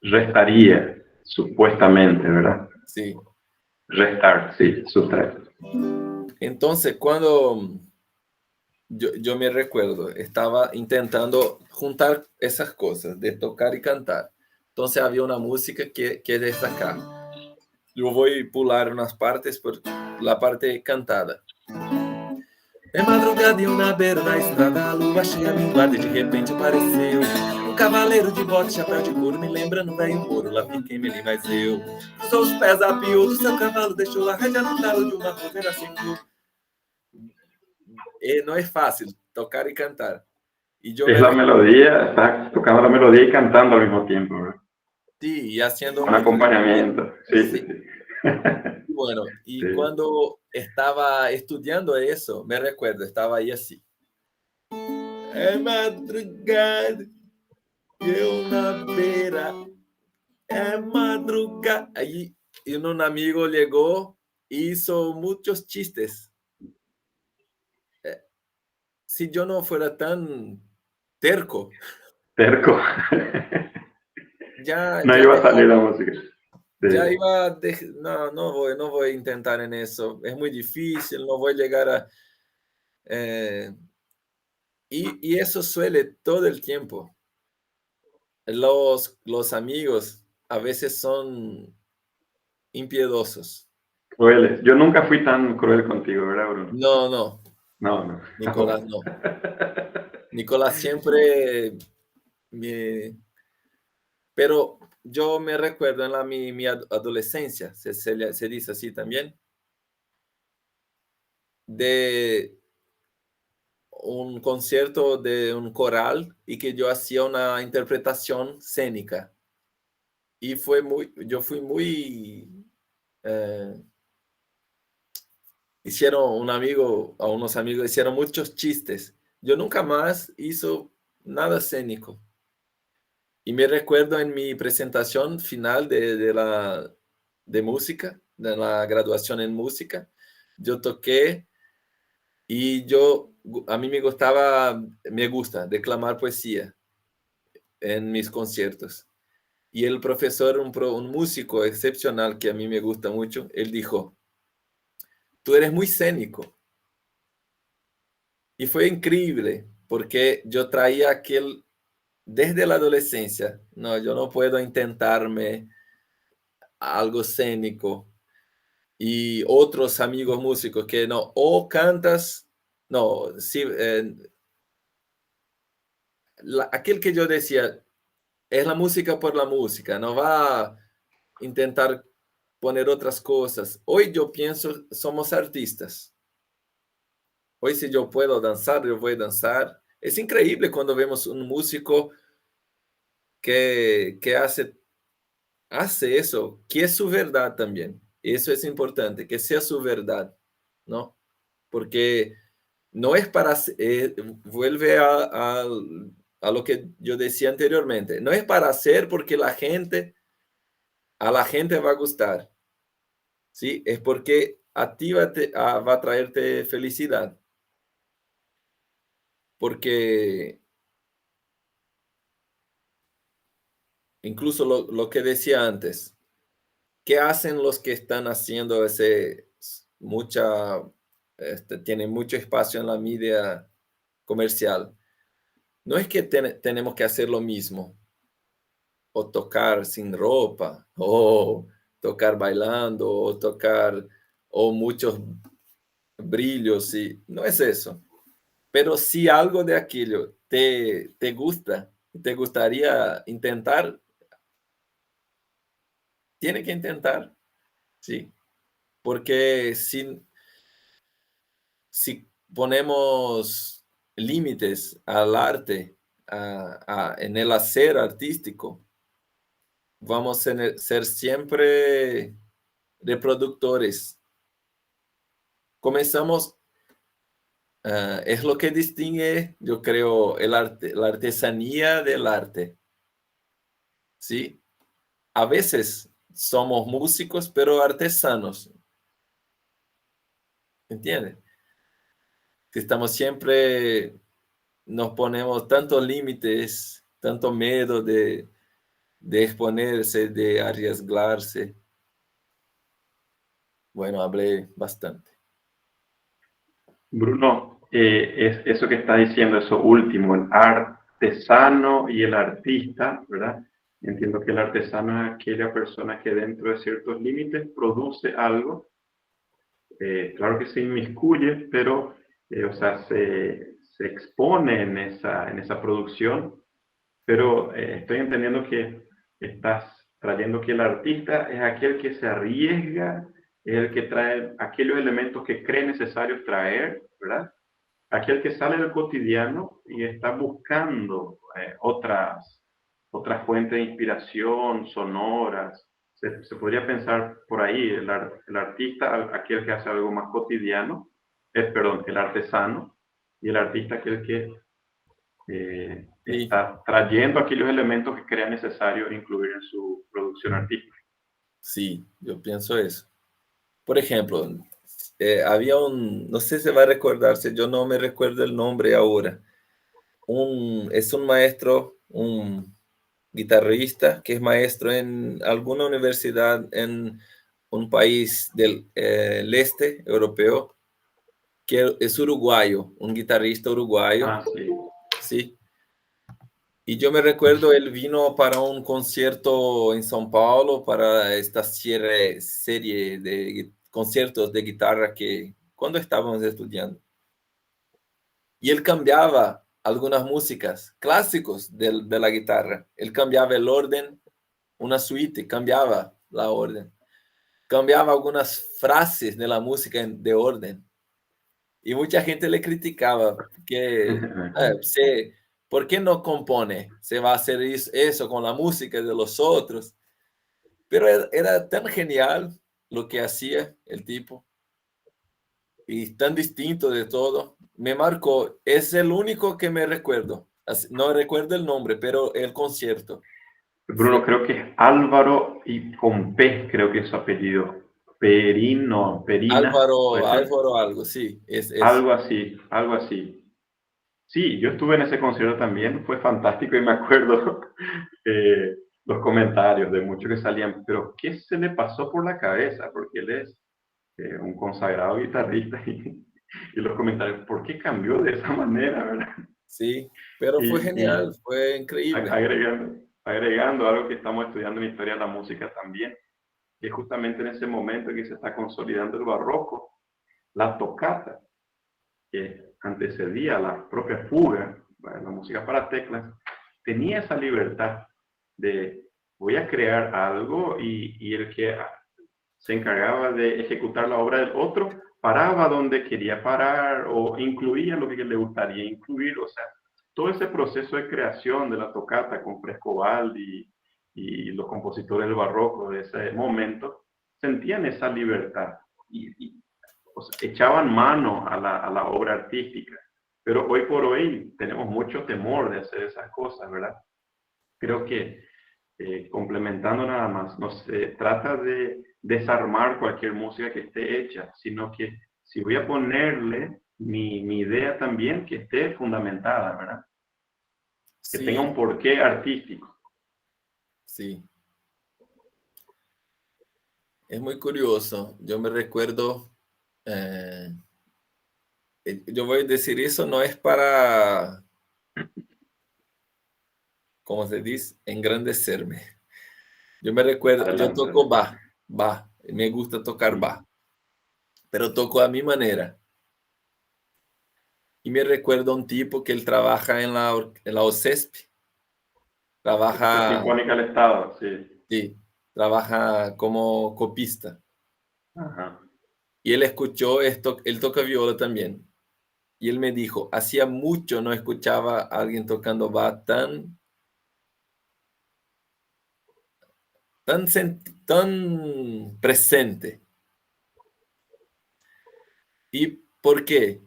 Restaría, supuestamente, ¿verdad? Sí. Restar, sí, sustraer. Entonces, cuando yo me recuerdo, estaba intentando juntar esas cosas de tocar y cantar. Entonces había una música que destacar. Yo voy a pular unas partes por la parte cantada. É madrugada e eu na beira da estrada, a lua cheia minguada e de repente apareceu um cavaleiro de bota e chapéu de couro, me lembrando velho moro, lá fiquei me mas eu. Cruzou os pés a pior do seu cavalo, deixou a rédea no talo de uma roseira secou. no es fácil tocar y cantar. Y yo Es me la recuerdo, melodía, está tocando la melodía y cantando al mismo tiempo, ¿verdad? sí, y haciendo Un mucho esfuerzo. acompañamiento. Sí, sí, Sí, sí. y bueno, Sí. y cuando estaba estudiando eso, me recuerdo, estaba ahí así. É madrugada, eu na beira, é madrugada. Ahí, y un amigo llegó y hizo muchos chistes. Eh, si yo no fuera tan terco, Terco. ya, No ya iba a salir dejaba, la música. ya Sí. iba, no, no voy a intentar en eso. Es muy difícil, no voy a llegar a... eh, y eso suele todo el tiempo. Los amigos a veces son impiedosos. Crueles. Yo nunca fui tan cruel contigo, ¿verdad, Bruno? No, no, No, no. Nicolás, no. Nicolás siempre me... Pero yo me recuerdo en mi adolescencia, se dice así también, de un concierto de un coral y que yo hacía una interpretación escénica. Y yo fui muy... eh, a unos amigos hicieron muchos chistes. Yo nunca más hizo nada escénico. Y me recuerdo en mi presentación final de música, de la graduación en música, yo toqué y a mí me gusta declamar poesía en mis conciertos. Y el profesor, un músico excepcional que a mí me gusta mucho, él dijo, tú eres muy escénico. Y fue increíble porque yo traía desde la adolescencia, no, yo no puedo intentarme algo escénico. Y otros amigos músicos que no, o cantas, no, sí, aquel que yo decía, es la música por la música, no va a intentar poner otras cosas. Hoy yo pienso, somos artistas. Hoy si yo puedo danzar, yo voy a danzar. Es increíble cuando vemos un músico que hace eso, que es su verdad también. Eso es importante, que sea su verdad, ¿no? Porque no es vuelve a lo que yo decía anteriormente, no es para hacer porque a la gente va a gustar, ¿sí? Es porque a ti va a traerte felicidad, porque incluso lo que decía antes, ¿qué hacen los que están haciendo mucha, tienen mucho espacio en la media comercial? No es que tenemos que hacer lo mismo, o tocar sin ropa, o tocar bailando, o tocar, o muchos brillos, y no es eso. Pero si algo de aquello te gusta, te gustaría intentar, tiene que intentar, sí. Porque si ponemos límites al arte, en el hacer artístico, vamos a ser siempre reproductores. Comenzamos, es lo que distingue, yo creo, el arte, la artesanía del arte, ¿sí? A veces somos músicos, pero artesanos, ¿entiendes? Que estamos siempre, nos ponemos tantos límites, tanto miedo de exponerse, de arriesgarse. Bueno, hablé bastante. Bruno, es eso que está diciendo, eso último, el artesano y el artista, ¿verdad? Entiendo que el artesano es aquella persona que dentro de ciertos límites produce algo, claro que se inmiscuye, pero, o sea, se expone en esa producción, pero estoy entendiendo que estás trayendo que el artista es aquel que se arriesga, es el que trae aquellos elementos que cree necesarios traer, ¿verdad? aquel que sale del cotidiano y está buscando otras fuentes de inspiración sonoras. Se podría pensar por ahí, el artista, aquel que hace algo más cotidiano, perdón, el artesano, y el artista aquel que Sí, está trayendo aquellos elementos que crea necesario incluir en su producción artística. sí, yo pienso eso. Por ejemplo, había no sé si va a recordarse, yo no me recuerdo el nombre ahora. Es un maestro, un guitarrista que es maestro en alguna universidad en un país del este europeo, que es uruguayo, un guitarrista uruguayo, Ah, sí. ¿sí? Y yo me recuerdo, él vino para un concierto en São Paulo, para esta serie de conciertos de guitarra que cuando estábamos estudiando. Y él cambiaba algunas músicas clásicos de la guitarra. Él cambiaba el orden, una suite, cambiaba la orden. Cambiaba algunas frases de la música de orden. Y mucha gente le criticaba que, ¿por qué no compone? Se va a hacer eso con la música de los otros. Pero era tan genial lo que hacía el tipo y tan distinto de todo. Me marcó, es el único que me recuerdo. No recuerdo el nombre, pero el concierto fue Bruno, creo que es Álvaro y con P, creo que es su apellido. Perino, Perina, Álvaro, puede ser. Álvaro algo, sí, es, Algo así, algo así. Sí, yo estuve en ese concierto también, fue fantástico y me acuerdo los comentarios de muchos que salían, pero ¿qué se le pasó por la cabeza? Porque él es un consagrado guitarrista y los comentarios, ¿por qué cambió de esa manera, verdad? sí, pero fue Y genial, fue increíble. agregando algo que estamos estudiando en historia de la música también, que justamente en ese momento en que se está consolidando el barroco, la tocata, que antecedía a la propia fuga, la música para teclas, tenía esa libertad de voy a crear algo y el que se encargaba de ejecutar la obra del otro paraba donde quería parar o incluía lo que le gustaría incluir, o sea, todo ese proceso de creación de la tocata con Frescobaldi y los compositores del barroco de ese momento sentían esa libertad y o sea, echaban mano a la obra artística. Pero hoy por hoy tenemos mucho temor de hacer esas cosas, ¿verdad? Creo que complementando nada más, no se trata de desarmar cualquier música que esté hecha, sino que si voy a ponerle mi idea también que esté fundamentada, ¿verdad? Que tenga Sí, un porqué artístico. sí, es muy curioso. Yo me recuerdo, eh, yo voy a decir eso, no es para, como se dice, engrandecerme. Yo me recuerdo, yo Adelante, toco adelante. me gusta tocar Sí. pero toco a mi manera. Y me recuerdo un tipo que él trabaja en la OCESP, Orquesta trabaja, Sinfónica del Estado, sí. sí, trabaja como copista. Ajá. Y él escuchó esto, él toca viola también. Y él me dijo, hacía mucho no escuchaba a alguien tocando va tan presente. ¿Y por qué?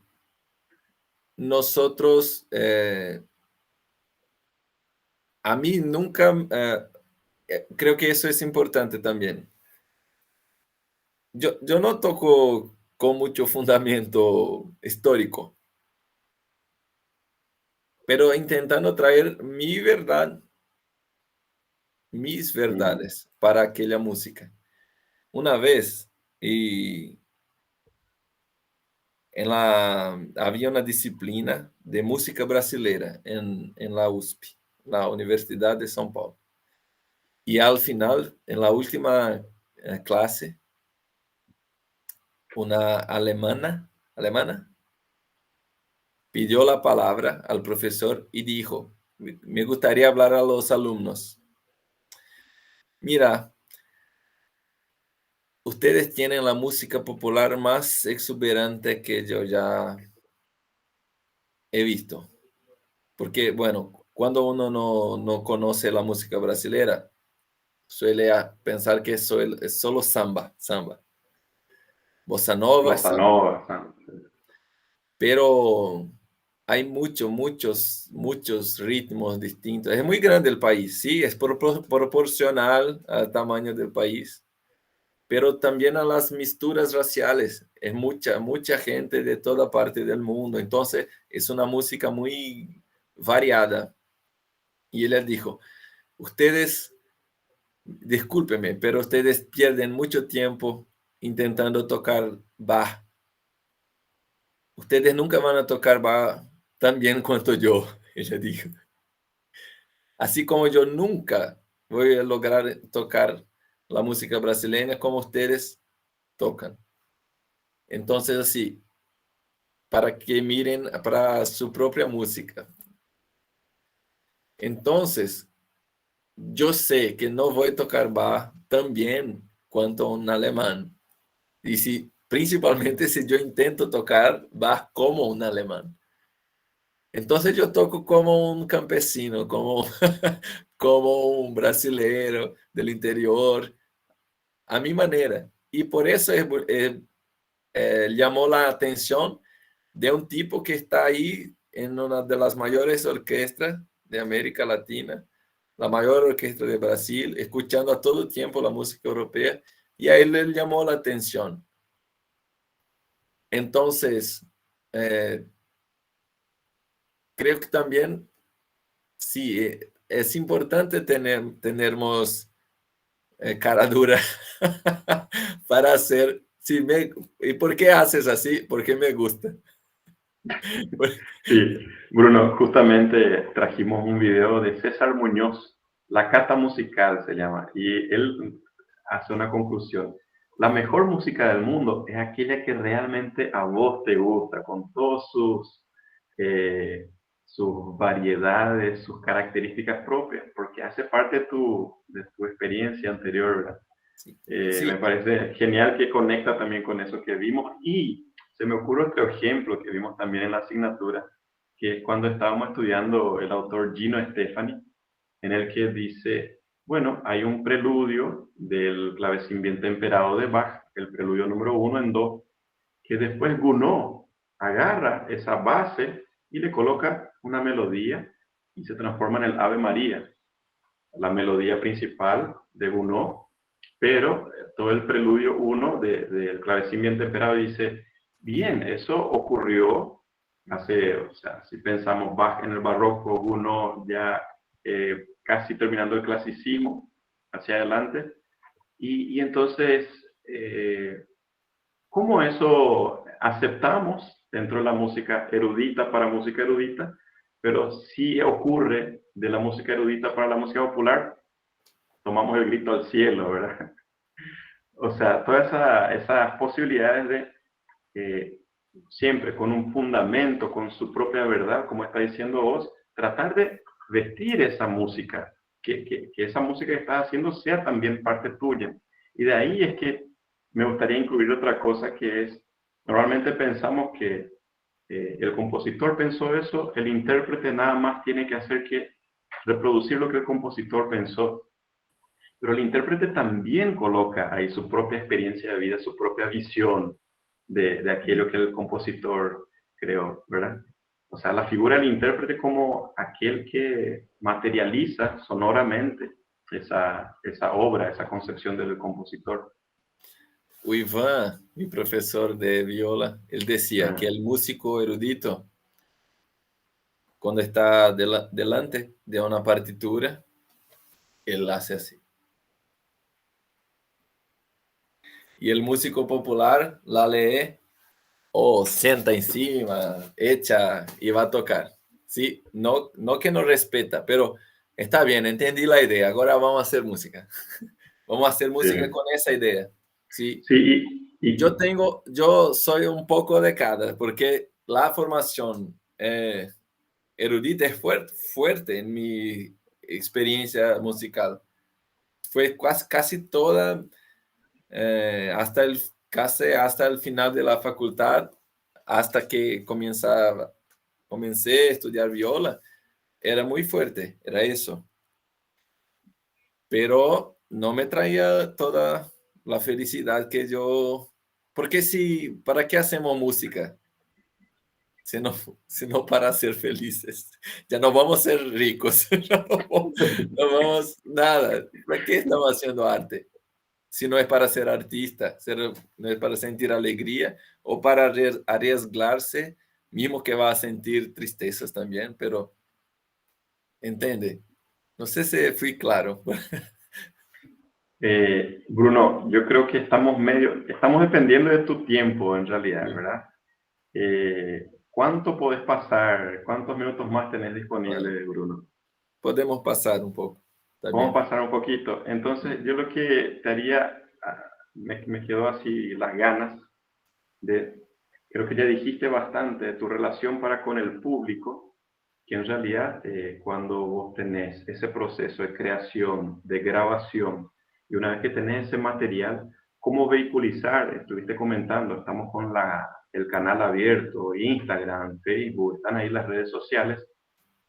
Nosotros, a mí nunca, creo que eso es importante también. Yo no toco con mucho fundamento histórico, pero intentando traer mi verdad, mis Ujú. verdades para aquella música. Una vez, y había una disciplina de música brasileira en la USP, la Universidad de São Paulo. Y al final, en la última clase, una alemana pidió la palabra al profesor y dijo, me gustaría hablar a los alumnos. Mira, ustedes tienen la música popular más exuberante que yo ya he visto. Porque, bueno, cuando uno no conoce la música brasilera, suele pensar que es solo samba, samba. Bossa nova es Bossa samba. nova, Pero hay muchos ritmos distintos. Es muy grande el país, sí, es proporcional al tamaño del país, pero también a las misturas raciales. Es mucha gente de toda parte del mundo. Entonces, es una música muy variada. Y él dijo, ustedes, discúlpenme, pero ustedes pierden mucho tiempo intentando tocar Bach. Ustedes nunca van a tocar Bach tan bien cuanto yo, ella dijo. Así como yo nunca voy a lograr tocar la música brasileña como ustedes tocan. Entonces, así, para que miren para su propia música. Entonces, yo sé que no voy a tocar Bach tan bien cuanto un alemán. Y si, principalmente si yo intento tocar Bach como un alemán. Entonces yo toco como un campesino, como, como un brasilero del interior, a mi manera. Y por eso llamó la atención de un tipo que está ahí en una de las mayores orquestas de América Latina, la mayor orquesta de Brasil, escuchando a todo tiempo la música europea, y a él le llamó la atención. Entonces, eh, creo que también, sí, es importante tenermos cara dura para hacer. Sí, ¿y por qué haces así? Porque me gusta. Sí, Bruno, justamente trajimos un video de César Muñoz, La Cata Musical se llama, y él hace una conclusión. La mejor música del mundo es aquella que realmente a vos te gusta, con todos sus variedades, sus características propias, porque hace parte de tu experiencia anterior, ¿verdad? Sí, Me sí, parece genial que conecta también con eso que vimos y se me ocurre otro ejemplo que vimos también en la asignatura, que es cuando estábamos estudiando el autor Gino Stefani, en el que dice, bueno, hay un preludio del clavecín temperado de Bach, el preludio número 1 en do, que después Gounod agarra esa base y le coloca una melodía y se transforma en el Ave María, la melodía principal de Gounod, pero todo el preludio 1 del clavecín bien temperado dice, bien, eso ocurrió hace, o sea, si pensamos Bach en el barroco, Gounod ya casi terminando el clasicismo, hacia adelante, y entonces, ¿cómo eso aceptamos dentro de la música erudita para música erudita? Pero si ocurre de la música erudita para la música popular, tomamos el grito al cielo, ¿verdad? O sea, todas esas posibilidades de siempre con un fundamento, con su propia verdad, como está diciendo vos, tratar de vestir esa música, que esa música que estás haciendo sea también parte tuya. Y de ahí es que me gustaría incluir otra cosa que es, normalmente pensamos que el compositor pensó eso, el intérprete nada más tiene que hacer que reproducir lo que el compositor pensó, pero el intérprete también coloca ahí su propia experiencia de vida, su propia visión de aquello que el compositor creó, ¿verdad? O sea, la figura del intérprete como aquel que materializa sonoramente esa obra, esa concepción del compositor. o Ivan, mi profesor de viola, él decía que Ah, el músico erudito, cuando está delante de una partitura, él hace así. Y el músico popular la lee o sienta encima, echa y va a tocar. Sí, no que no respeta, pero está bien, entendí la idea. Ahora vamos a hacer música. Vamos a hacer sí, música con esa idea. Sí, sí yo soy un poco de cada, porque la formación erudita es fuerte en mi experiencia musical. Fue casi toda casi hasta el final de la facultad, hasta que comenzaba. comencé a estudiar viola, era muy fuerte, era eso. Pero no me traía toda la felicidad que yo... Porque si, ¿para qué hacemos música? Si no, si no para ser felices. Ya no vamos a ser ricos, no vamos, nada. ¿Para qué estamos haciendo arte? Si no es para ser artista, no es para sentir alegría o para arriesgarse, mismo que va a sentir tristezas también, pero entiende. No sé si fui claro. Bruno, yo creo que estamos dependiendo de tu tiempo en realidad, Sí. ¿verdad? ¿Cuánto podés pasar? ¿Cuántos minutos más tenés Bueno, disponible, Bruno? podemos pasar un poco. Está Vamos bien. a pasar un poquito. Entonces, yo lo que te haría, me quedó así las ganas de, creo que ya dijiste bastante de tu relación para con el público, que en realidad cuando vos tenés ese proceso de creación, de grabación, y una vez que tenés ese material, ¿cómo vehiculizar? Estuviste comentando, estamos con el canal abierto, Instagram, Facebook, están ahí las redes sociales,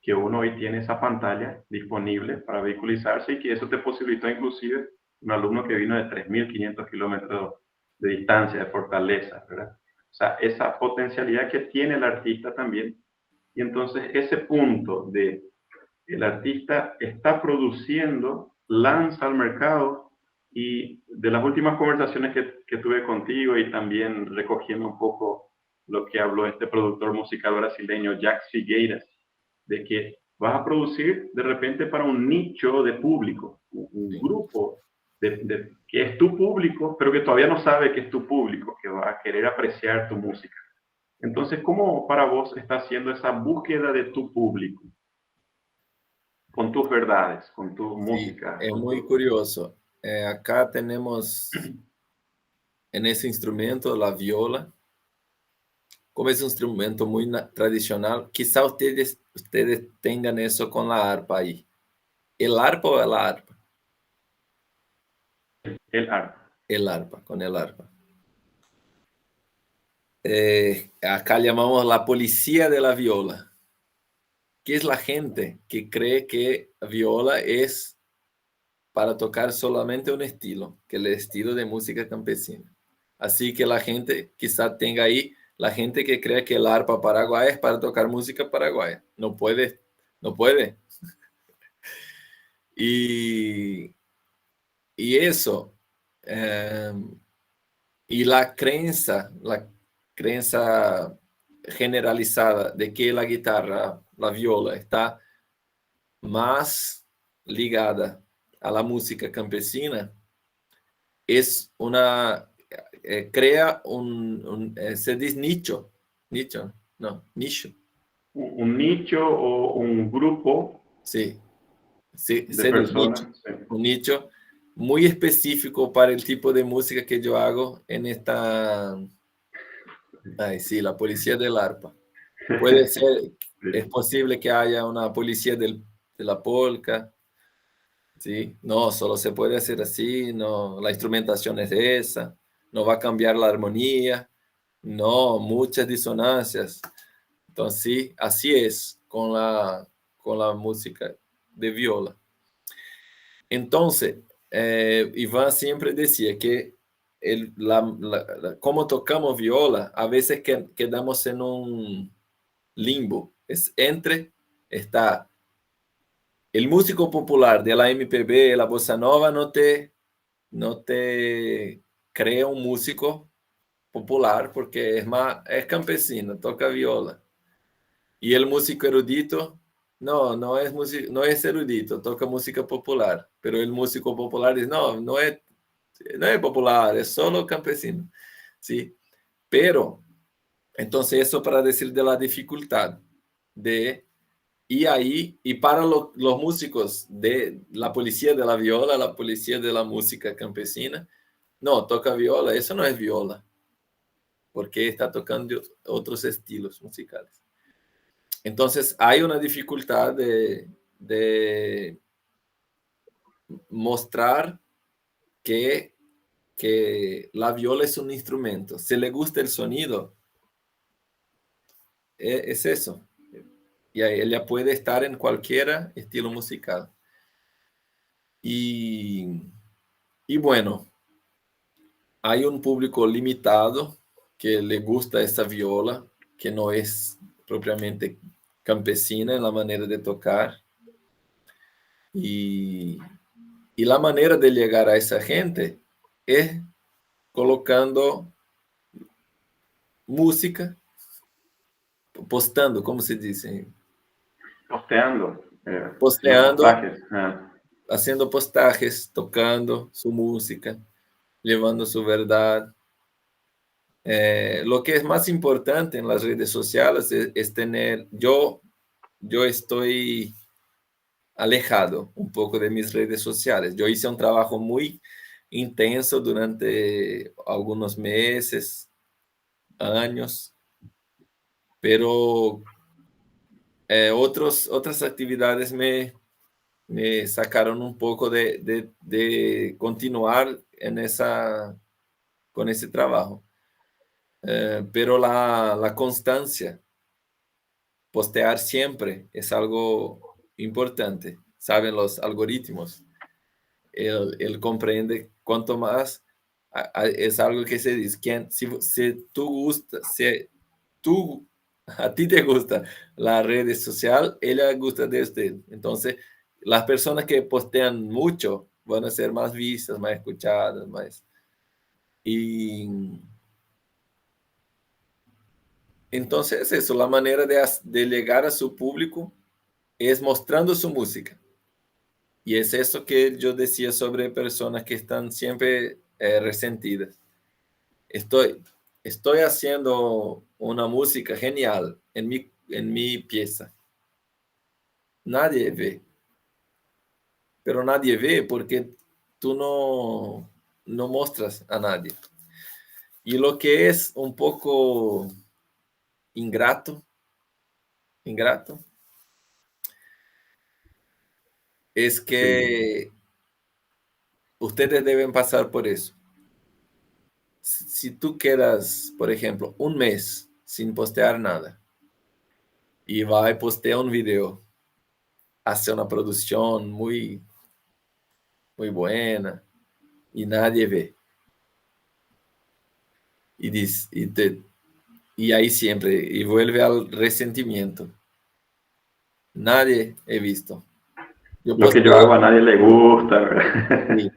que uno hoy tiene esa pantalla disponible para vehiculizarse y que eso te posibilitó inclusive un alumno que vino de 3.500 kilómetros de distancia, de Fortaleza, ¿verdad? O sea, esa potencialidad que tiene el artista también. Y entonces ese punto de el artista está produciendo, lanza al mercado y de las últimas conversaciones que tuve contigo y también recogiendo un poco lo que habló este productor musical brasileño, Jack Figueiras, de que vas a producir de repente para un nicho de público, un Sí. grupo que es tu público, pero que todavía no sabe que es tu público, que va a querer apreciar tu música. Entonces, ¿cómo para vos está haciendo esa búsqueda de tu público? Con tus verdades, con tu Sí, música, es con muy tu... curioso. Acá tenemos en ese instrumento la viola, como es un instrumento muy tradicional. Quizá ustedes tengan eso con la arpa ahí. ¿El arpa o la arpa? El arte. El arpa, con el arpa. Acá llamamos la policía de la viola, que es la gente que cree que viola es para tocar solamente un estilo, que es el estilo de música campesina. Así que la gente quizá tenga ahí la gente que cree que el arpa paraguaya es para tocar música paraguaya. No puede, no puede. Y, y eso, eh, y la creencia generalizada de que la guitarra, la viola, está más ligada a la música campesina, es una, crea se dice nicho, no, nicho, Un nicho o un grupo sí, sí, de se dice nicho, personas. Sí. un nicho muy específico para el tipo de música que yo hago en esta, ay, sí, la policía del arpa. Puede ser, es Sí. posible que haya una policía de la polca, ¿sí? No, solo se puede hacer así, no, la instrumentación es esa, no va a cambiar la armonía, no, muchas disonancias. Entonces, sí, así es con la música de viola. Entonces, Iván siempre decía que como tocamos viola, a veces quedamos en un limbo. Es entre, está el músico popular de la MPB, la bossa nova, no te crea un músico popular porque es campesino, toca viola. Y el músico erudito, no es erudito, toca música popular. Pero el músico popular dice, no es popular, es solo campesino. Sí, pero entonces eso para decir de la dificultad de... Y ahí, y para los músicos de la policía de la viola, la policía de la música campesina, no, toca viola, eso no es viola, porque está tocando otros estilos musicales. Entonces, hay una dificultad de mostrar que, que la viola es un instrumento. Si le gusta el sonido, es eso. y ahí ella puede estar en cualquier estilo musical. Y, y bueno, hay un público limitado que le gusta esa viola, que no es propiamente campesina en la manera de tocar. Y, y la manera de llegar a esa gente es colocando música, postando, ¿cómo se dice? Posteando, haciendo Posteando, postajes. haciendo postajes, tocando su música, llevando su verdad. Lo que es más importante en las redes sociales es tener, yo estoy alejado un poco de mis redes sociales. Yo hice un trabajo muy intenso durante algunos meses, años, pero otras actividades me sacaron un poco de continuar con ese trabajo. Pero la constancia, postear siempre es algo importante. Saben los algoritmos. Él comprende cuanto más es algo que se dice. Si tú gusta, si tú, a ti te gusta la red social, ella gusta de usted. Entonces, las personas que postean mucho van a ser más vistas, más escuchadas, más. Y entonces eso, la manera de llegar a su público es mostrando su música. Y es eso que yo decía sobre personas que están siempre resentidas. Estoy, estoy haciendo una música genial en mi pieza. Nadie ve, pero nadie ve porque tú no muestras a nadie. Y lo que es un poco ingrato, ingrato, es Sí. que ustedes deben pasar por eso. Si tú quedas, por ejemplo, un mes sin postear nada y va y postea un video, hace una producción muy buena y nadie ve. Y, dice, y ahí siempre, y vuelve al resentimiento. Nadie he visto. Yo Lo que yo hago posteé, a nadie le gusta, ¿verdad? sí,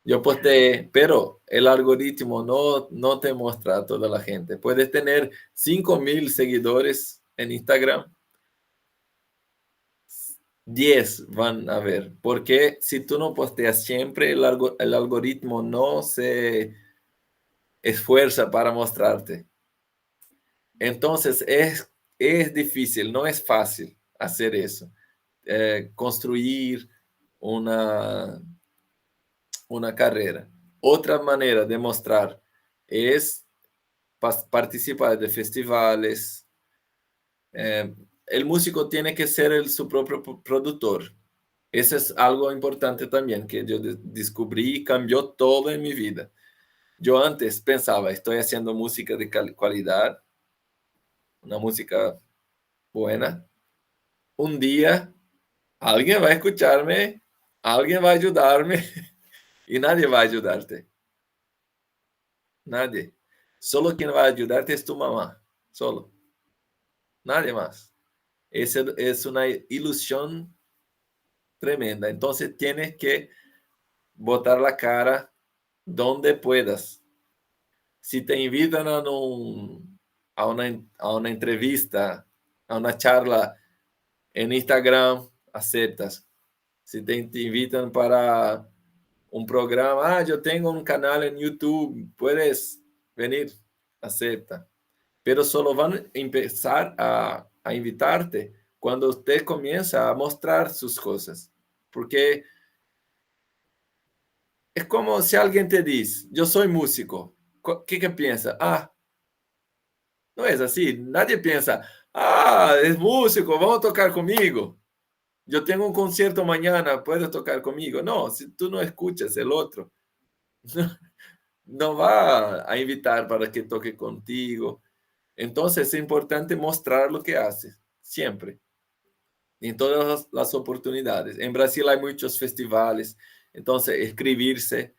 yo posteé, pero el algoritmo no te muestra a toda la gente. Puedes tener 5.000 seguidores en Instagram, 10 van a ver, porque si tú no posteas siempre, el algoritmo no se esfuerza para mostrarte. Entonces es difícil, no es fácil hacer eso. Construir una, una carrera. Otra manera de mostrar es participar de festivales. El músico tiene que ser su propio productor. Eso es algo importante también que yo descubrí y cambió todo en mi vida. Yo antes pensaba, estoy haciendo música de calidad, una música buena. Un día alguien va a escucharme, alguien va a ayudarme y nadie va a ayudarte. Nadie. Solo quien va a ayudarte es tu mamá. Solo. Nadie más. Es una ilusión tremenda. Entonces tienes que botar la cara donde puedas. Si te invitan a una entrevista, a una charla en Instagram, aceptas. Si te invitan para un programa, yo tengo un canal en YouTube, puedes venir, acepta. Pero solo van a empezar a invitarte cuando usted comienza a mostrar sus cosas. Porque es como si alguien te dice, yo soy músico. ¿Qué piensa? Ah, no es así. Nadie piensa, ah, es músico, vamos a tocar conmigo. Yo tengo un concierto mañana, puedes tocar conmigo. No, si tú no escuchas el otro, no va a invitar para que toque contigo. Entonces es importante mostrar lo que haces, siempre. en todas las oportunidades. En Brasil hay muchos festivales, entonces escribirse.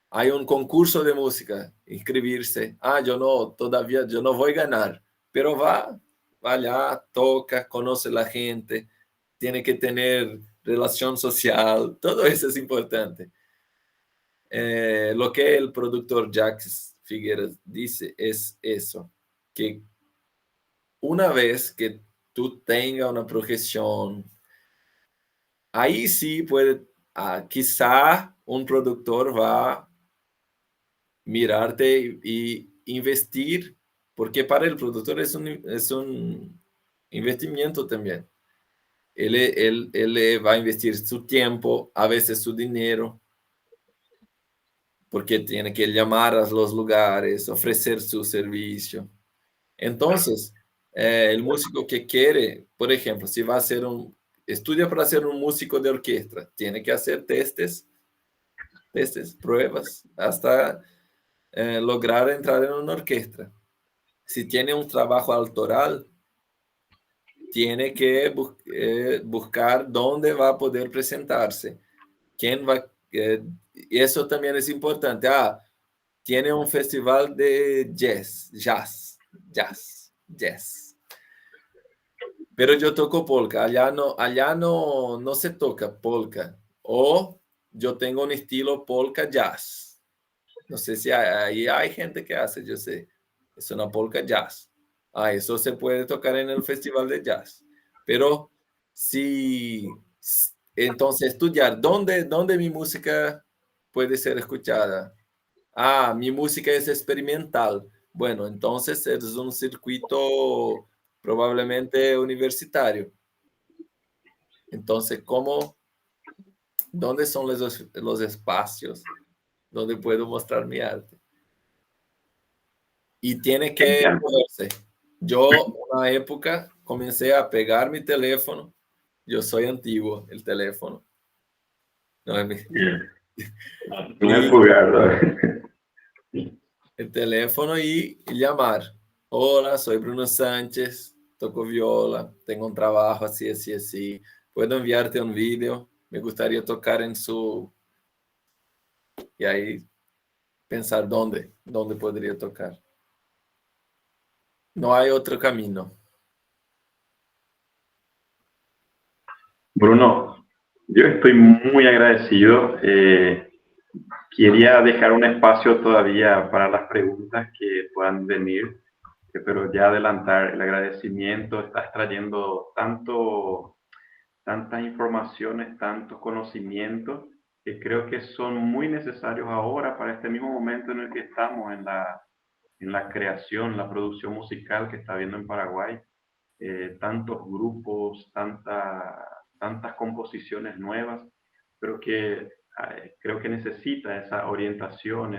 Hay un concurso de música, inscribirse. Yo no, todavía yo no voy a ganar, pero va allá, toca, conoce la gente, tiene que tener relación social, todo eso es importante. Lo que el productor Jacques Figueras dice es eso, que una vez que tú tengas una proyección, ahí sí puede, quizá un productor va a mirarte y investir, porque para el productor es un investimiento también. Él va a investir su tiempo, a veces su dinero, porque tiene que llamar a los lugares, ofrecer su servicio. Entonces, el músico que quiere, por ejemplo, si va a hacer estudia para ser un músico de orquesta, tiene que hacer testes, pruebas, hasta lograr entrar en una orquesta. Si tiene un trabajo autoral, tiene que buscar dónde va a poder presentarse. ¿Quién va? Eso también es importante. Tiene un festival de jazz. Pero yo toco polka. Allá no se toca polka. O yo tengo un estilo polka jazz. No sé si hay gente que hace, yo sé. Es una polka jazz. Eso se puede tocar en el festival de jazz. Pero si entonces estudiar dónde mi música puede ser escuchada. Mi música es experimental. Bueno, entonces es un circuito probablemente universitario. Entonces, ¿dónde son los espacios donde puedo mostrar mi arte? Y tiene que Genial. moverse. Yo, una época, comencé a pegar mi teléfono. Yo soy antiguo, el teléfono. No, No es y pulgar, ¿verdad? el teléfono y llamar. Hola, soy Bruno Sánchez, toco viola, tengo un trabajo así, así, así. Puedo enviarte un video. Me gustaría tocar en su... Y ahí pensar dónde podría tocar. No hay otro camino. Bruno, yo estoy muy agradecido. Quería dejar un espacio todavía para las preguntas que puedan venir, pero ya adelantar el agradecimiento. Estás trayendo tantas informaciones, tantos conocimientos que creo que son muy necesarios ahora para este mismo momento en el que estamos en la creación, la producción musical que está habiendo en Paraguay. Tantos grupos, tantas composiciones nuevas, pero que creo que necesita esa orientación,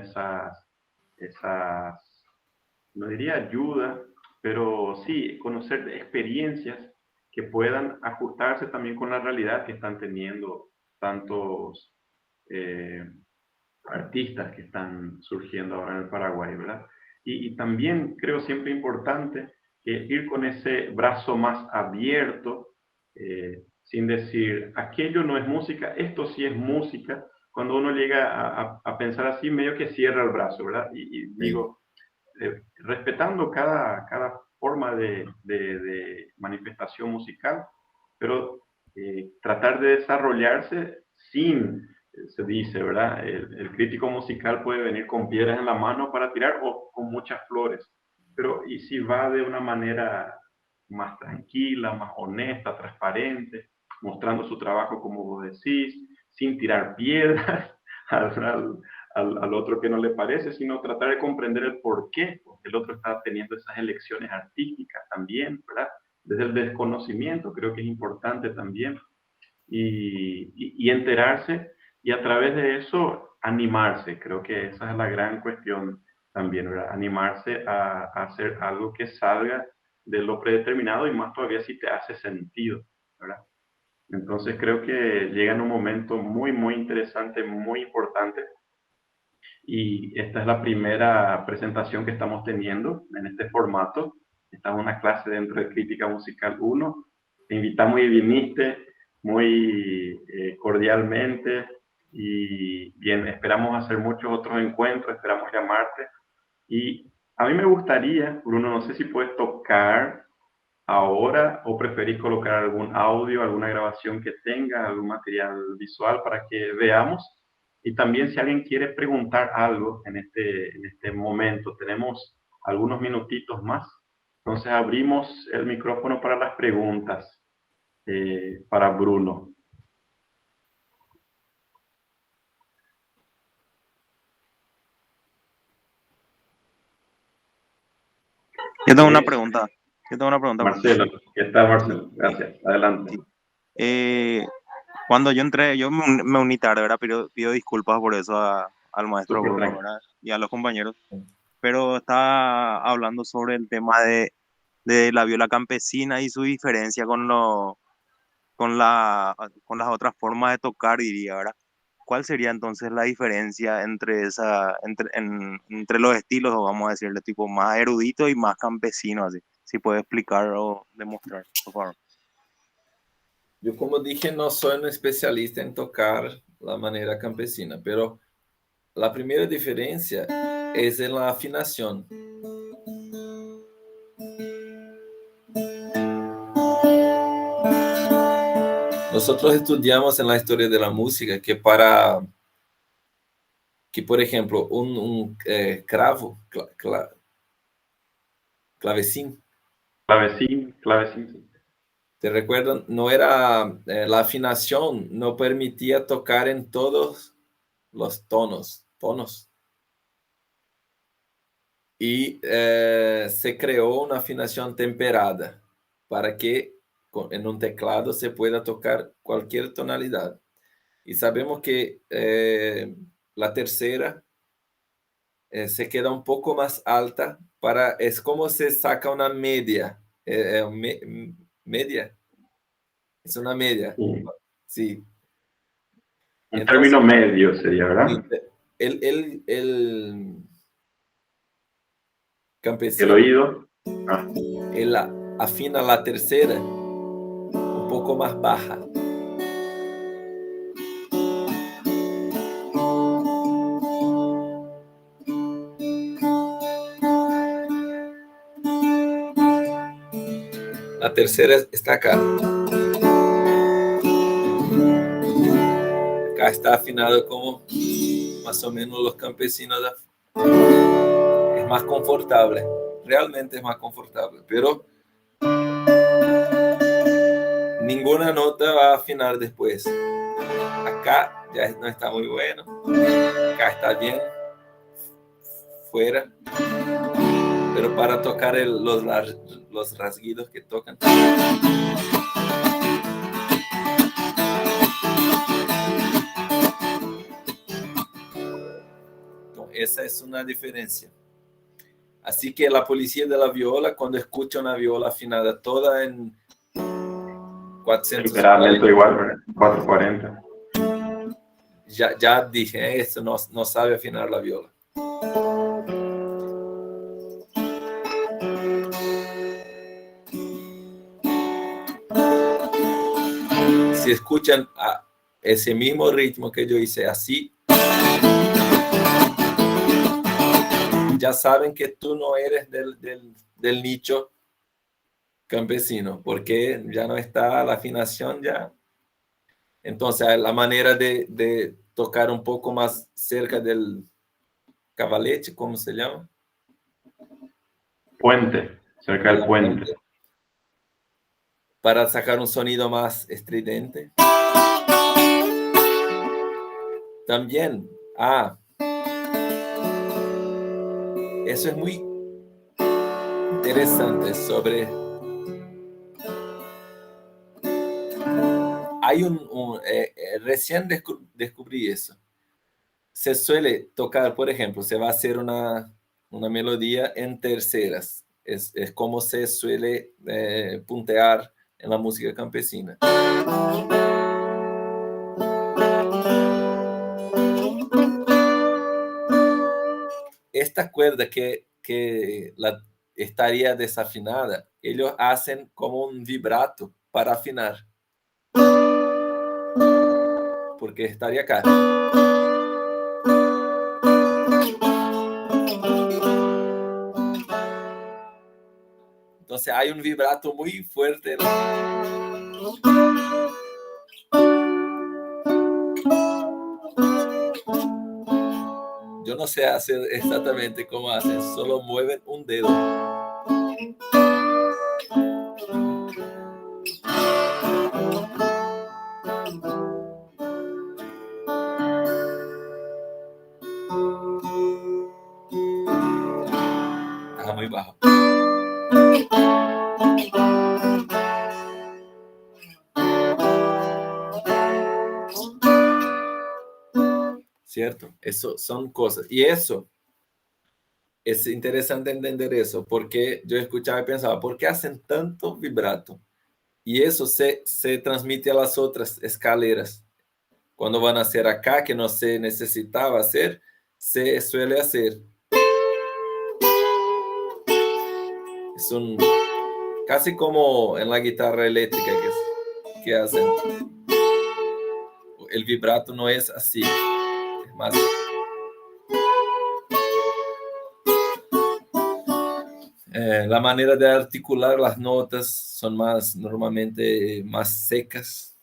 no diría ayuda, pero sí conocer experiencias que puedan ajustarse también con la realidad que están teniendo tantos eh, artistas que están surgiendo ahora en el Paraguay, ¿verdad? Y también creo siempre importante ir con ese brazo más abierto, sin decir, aquello no es música, esto sí es música. Cuando uno llega a pensar así, medio que cierra el brazo, ¿verdad? Y Sí. digo, respetando cada forma de manifestación musical, pero tratar de desarrollarse sin, se dice, ¿verdad? El crítico musical puede venir con piedras en la mano para tirar o con muchas flores, pero y si va de una manera más tranquila, más honesta, transparente, mostrando su trabajo como vos decís, sin tirar piedras al otro que no le parece, sino tratar de comprender el por qué, porque el otro está teniendo esas elecciones artísticas también, ¿verdad? Desde el desconocimiento creo que es importante también y enterarse y a través de eso animarse. Creo que esa es la gran cuestión también, ¿verdad? Animarse a hacer algo que salga de lo predeterminado y más todavía si te hace sentido, ¿verdad? Entonces creo que llega en un momento muy, muy interesante, muy importante y esta es la primera presentación que estamos teniendo en este formato. Esta es una clase dentro de Crítica Musical 1 te invitamos y viniste muy cordialmente y bien, esperamos hacer muchos otros encuentros, esperamos llamarte. Y a mí me gustaría, Bruno, no sé si puedes tocar ahora o preferís colocar algún audio, alguna grabación que tenga, algún material visual para que veamos. Y también si alguien quiere preguntar algo en este momento, tenemos algunos minutitos más. Entonces abrimos el micrófono para las preguntas para Bruno. Yo tengo una pregunta. Yo tengo una pregunta. Marcelo, ¿qué tal, Marcelo? Gracias. Adelante. Cuando yo entré, yo me uní tarde, ¿verdad? Pido disculpas por eso al maestro Súper Bruno, tranquilo. ¿verdad? Y a los compañeros. Pero estaba hablando sobre el tema de la viola campesina y su diferencia con con las otras formas de tocar, diría, ¿verdad? ¿Cuál sería entonces la diferencia entre los estilos, o vamos a decirle, tipo más erudito y más campesino, así? Si puede explicar o demostrar, por favor. Yo, como dije, no soy un especialista en tocar la manera campesina, pero la primera diferencia es en la afinación. Nosotros estudiamos en la historia de la música que por ejemplo, un cravo, clavecín, Clavecín. ¿te recuerdan? No era, la afinación no permitía tocar en todos los tonos. Y se creó una afinación temperada para que en un teclado se pueda tocar cualquier tonalidad. Y sabemos que la tercera se queda un poco más alta, es como se saca una media. Media. Es una media. Sí. Sí. Un Entonces, término medio sería, ¿verdad? el El campesino, oído. él afina la tercera un poco más baja. La tercera está acá. Acá está afinado como más o menos los campesinos. Es más confortable. Realmente es más confortable. Pero ninguna nota va a afinar después. Acá ya no está muy bueno. Acá está bien. Fuera. Pero para tocar los rasguidos que tocan. Esa es una diferencia. Así que la policía de la viola, cuando escucha una viola afinada toda en 440, Temperamento igual, ¿verdad? 440. ya dije, esto no sabe afinar la viola. Si escuchan ese mismo ritmo que yo hice así, ya saben que tú no eres del nicho campesino, porque ya no está la afinación ya. Entonces, la manera de tocar un poco más cerca del cavalete, ¿cómo se llama? Puente, cerca del puente. Para sacar un sonido más estridente. También, eso es muy interesante hay recién descubrí eso. Se suele tocar, por ejemplo, se va a hacer una melodía en terceras. Es como se suele puntear en la música campesina. Esta cuerda que estaría desafinada, ellos hacen como un vibrato para afinar, porque estaría acá. Entonces hay un vibrato muy fuerte. Yo no sé hacer exactamente cómo hacen, solo mueven un dedo. Está muy bajo. ¿Cierto? Eso son cosas. Y eso es interesante entender eso, porque yo escuchaba y pensaba, ¿por qué hacen tanto vibrato? Y eso se transmite a las otras escaleras. Cuando van a hacer acá, que no se necesitaba hacer, se suele hacer. Es casi como en la guitarra eléctrica que hacen. El vibrato no es así, es más. La manera de articular las notas son normalmente más secas.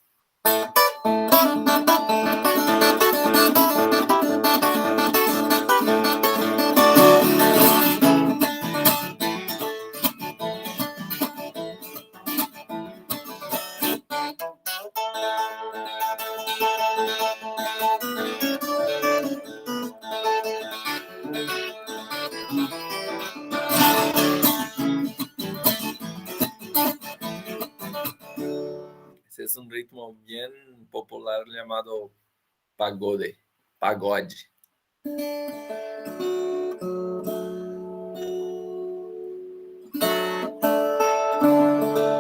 Ese es un ritmo bien popular llamado pagode.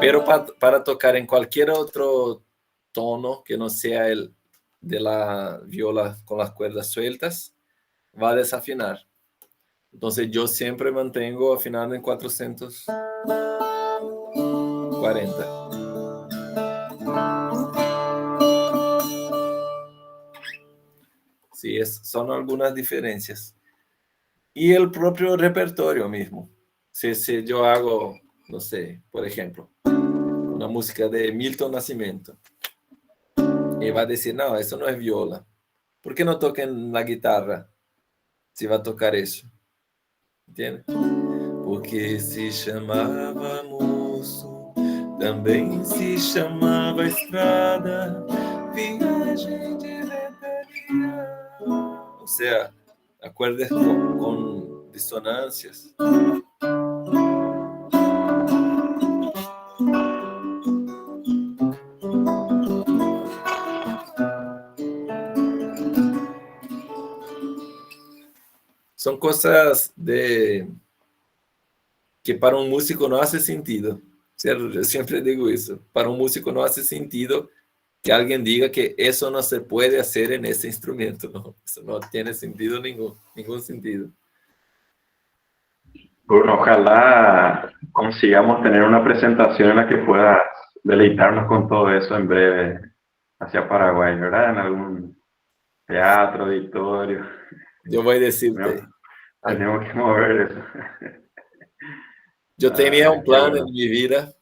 Pero para tocar en cualquier otro tono que no sea el de la viola con las cuerdas sueltas, va a desafinar. Entonces yo siempre mantengo afinando en 440. Sí, son algunas diferencias. Y el propio repertorio mismo. Si yo hago, no sé, por ejemplo, una música de Milton Nascimento, y va a decir, no, eso no es viola. ¿Por qué no toquen la guitarra si va a tocar eso? ¿Entiendes? Porque se chamava moço, também se chamava estrada, viagem de ventania. O sea, acordes con disonancias. Son cosas que para un músico no hace sentido. ¿Cierto? Yo siempre digo eso. Para un músico no hace sentido que alguien diga que eso no se puede hacer en ese instrumento. No, eso no tiene sentido ningún sentido. Bueno, ojalá consigamos tener una presentación en la que puedas deleitarnos con todo eso en breve hacia Paraguay, ¿verdad? En algún teatro, auditorio. Yo voy a decirte, Tenemos que mover eso. yo tenía un Qué plan en bueno. mi vida,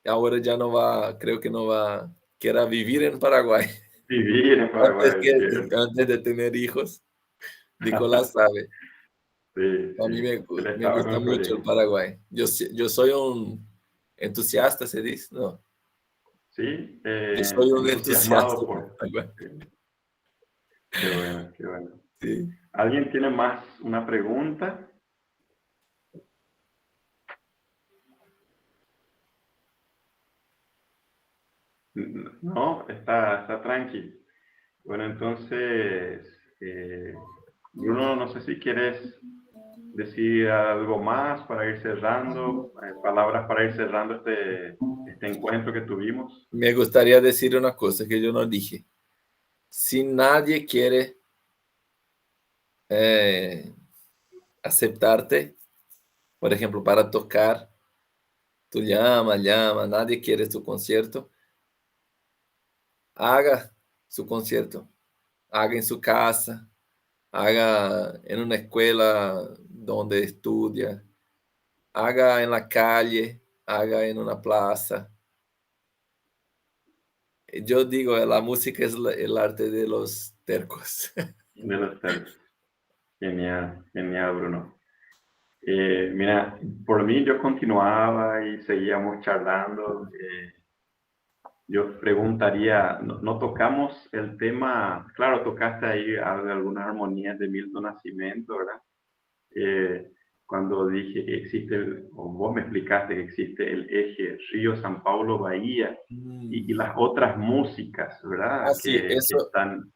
ahora ya no va, creo que no va, que era vivir en Paraguay. Vivir en Paraguay, Antes de tener hijos, Nicolás sabe. Sí, A mí sí. Él me estaba con gusta el mucho el proyecto. Paraguay. Yo soy un entusiasta, se dice, no. Sí, Yo soy un entusiasta entusiasmado del por. Paraguay. Qué bueno, qué bueno. Sí. ¿Alguien tiene más una pregunta? No, está tranquilo. Bueno, entonces, Bruno, no sé si quieres decir algo más para ir cerrando, palabras para ir cerrando este encuentro que tuvimos. Me gustaría decir una cosa que yo no dije. Si nadie quiere aceptarte, por ejemplo, para tocar, Tú llama, nadie quiere tu concierto. Haga su concierto, haga en su casa, haga en una escuela donde estudia, haga en la calle, haga en una plaza. Yo digo, la música es el arte de los tercos. De los tercios. Genial, genial, Bruno. Mira, por mí yo continuaba y seguíamos charlando. Yo preguntaría, no tocamos el tema, claro, tocaste ahí algunas armonías de Milton Nascimento, ¿verdad? Cuando dije que existe, o vos me explicaste que existe el eje Río-San Paulo-Bahía y las otras músicas, ¿verdad? Sí, Que eso, están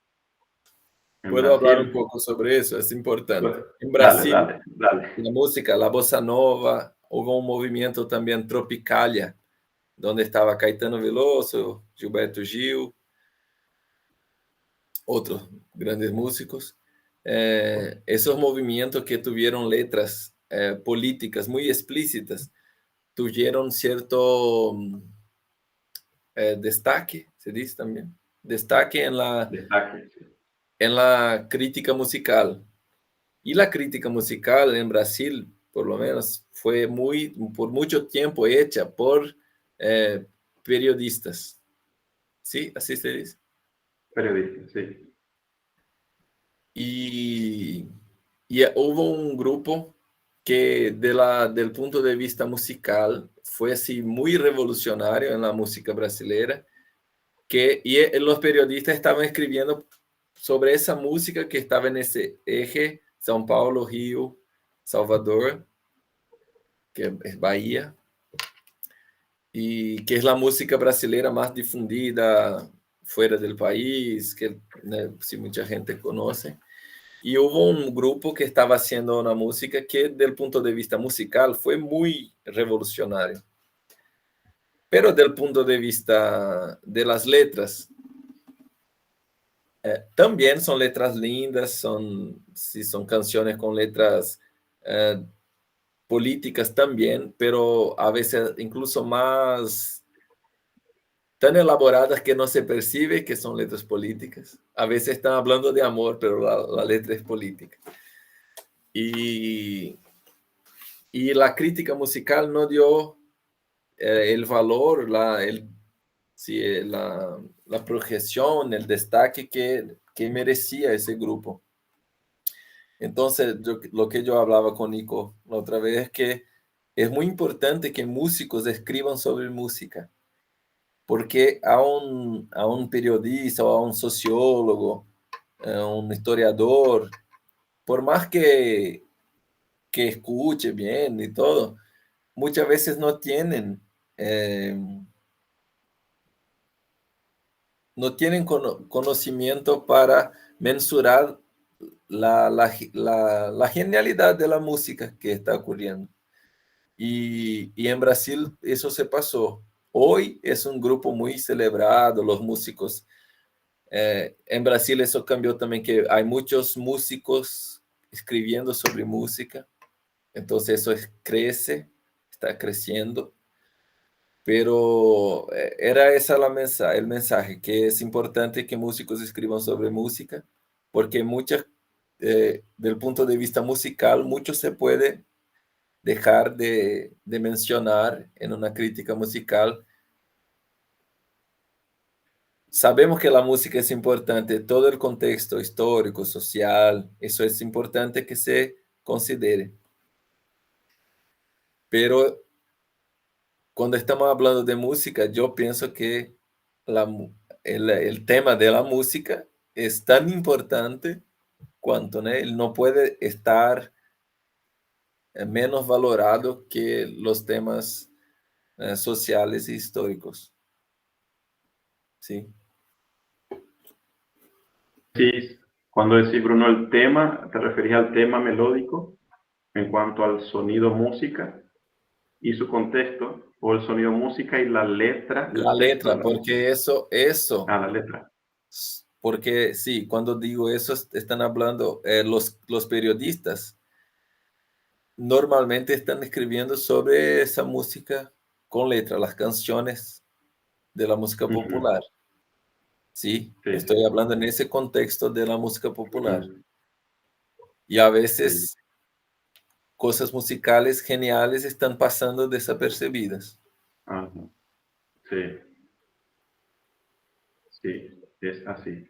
en puedo hablar un Brasil. poco sobre eso, es importante. Pues, En dale, Brasil, dale, dale. la música, la bossa nova, hubo un movimiento también tropicalia, donde estaba Caetano Veloso, Gilberto Gil, otros grandes músicos. Esos movimientos que tuvieron letras políticas muy explícitas, tuvieron cierto destaque, se dice también, destaque Destaque, sí. en la crítica musical. Y la crítica musical en Brasil, por lo menos, fue por mucho tiempo hecha por eh, periodistas. ¿Sí? Así se dice. Periodista, sí. Y, y hubo un grupo que del punto de vista musical fue así muy revolucionario en la música brasileña, los periodistas estaban escribiendo sobre esa música que estaba en ese eje, São Paulo, Rio, Salvador, que es Bahía, y que es la música brasileña más difundida fuera del país, que si mucha gente conoce. Y hubo un grupo que estaba haciendo una música que, del punto de vista musical, fue muy revolucionario. Pero del punto de vista de las letras, también son letras lindas, son canciones con letras políticas también, pero a veces incluso más tan elaboradas que no se percibe que son letras políticas. A veces están hablando de amor, pero la letra es política. Y la crítica musical no dio el valor, la proyección, el destaque que merecía ese grupo. Entonces, lo que yo hablaba con Nico la otra vez es que es muy importante que músicos escriban sobre música, porque a un periodista o a un sociólogo, a un historiador, por más que escuche bien y todo, muchas veces eh, no tienen conocimiento para mensurar la genialidad de la música que está ocurriendo. Y en Brasil eso se pasó. Hoy es un grupo muy celebrado, los músicos. En Brasil eso cambió también, que hay muchos músicos escribiendo sobre música. Entonces eso crece, está creciendo. Pero era esa el mensaje, que es importante que músicos escriban sobre música, porque del punto de vista musical, mucho se puede dejar de mencionar en una crítica musical. Sabemos que la música es importante, todo el contexto histórico, social, eso es importante que se considere. Pero cuando estamos hablando de música, yo pienso que el tema de la música es tan importante cuanto, ¿no? Él no puede estar menos valorado que los temas sociales e históricos. Sí. Sí, cuando decís, Bruno, el tema, ¿te referís al tema melódico en cuanto al sonido música y su contexto, o el sonido música y la letra, La el texto de letra, la música? porque eso, La letra. porque sí, cuando digo eso, están hablando los periodistas normalmente están escribiendo sobre esa música con letra las canciones de la música popular. ¿Sí? Sí, Estoy hablando en ese contexto de la música popular. ujú, Y a sí, veces cosas musicales geniales están pasando desapercibidas. ajá, sí, sí, es así.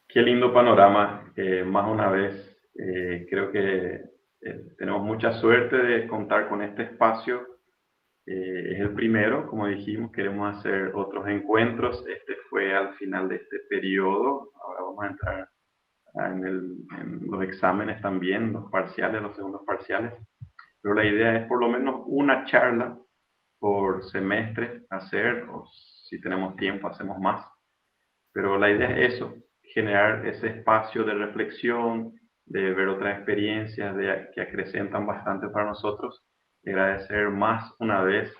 Qué lindo panorama, más una vez. Creo que tenemos mucha suerte de contar con este espacio. Es el primero, como dijimos, queremos hacer otros encuentros. Este fue al final de este periodo. Ahora vamos a entrar en los exámenes también, los parciales, los segundos parciales. Pero la idea es por lo menos una charla por semestre hacer, o si tenemos tiempo hacemos más. Pero la idea es eso, generar ese espacio de reflexión, de ver otras experiencias que acrecentan bastante para nosotros. Agradecer más una vez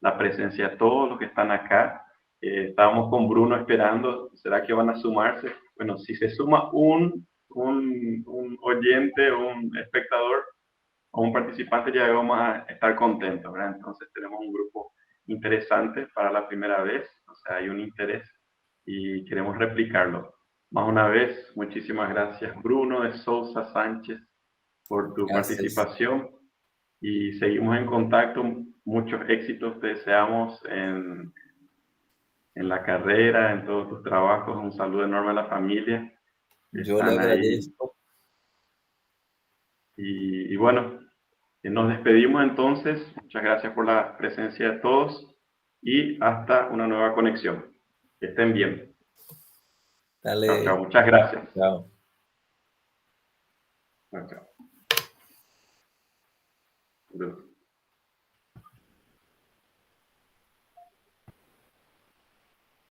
la presencia de todos los que están acá. Estábamos con Bruno esperando, ¿será que van a sumarse? Bueno, si se suma un oyente o un espectador o un participante, ya vamos a estar contentos, ¿verdad? Entonces tenemos un grupo interesante para la primera vez, o sea, hay un interés y queremos replicarlo. Más una vez, muchísimas gracias Bruno de Sousa Sánchez por tu Gracias. participación y seguimos en contacto. Muchos éxitos te deseamos en la carrera, en todos tus trabajos. Un saludo enorme a la familia que Yo le están ahí. agradezco. Y bueno, nos despedimos entonces. Muchas gracias por la presencia de todos y hasta una nueva conexión. Que estén bien. Chao, chao. Dale. Muchas gracias. Chao. Chao, chao.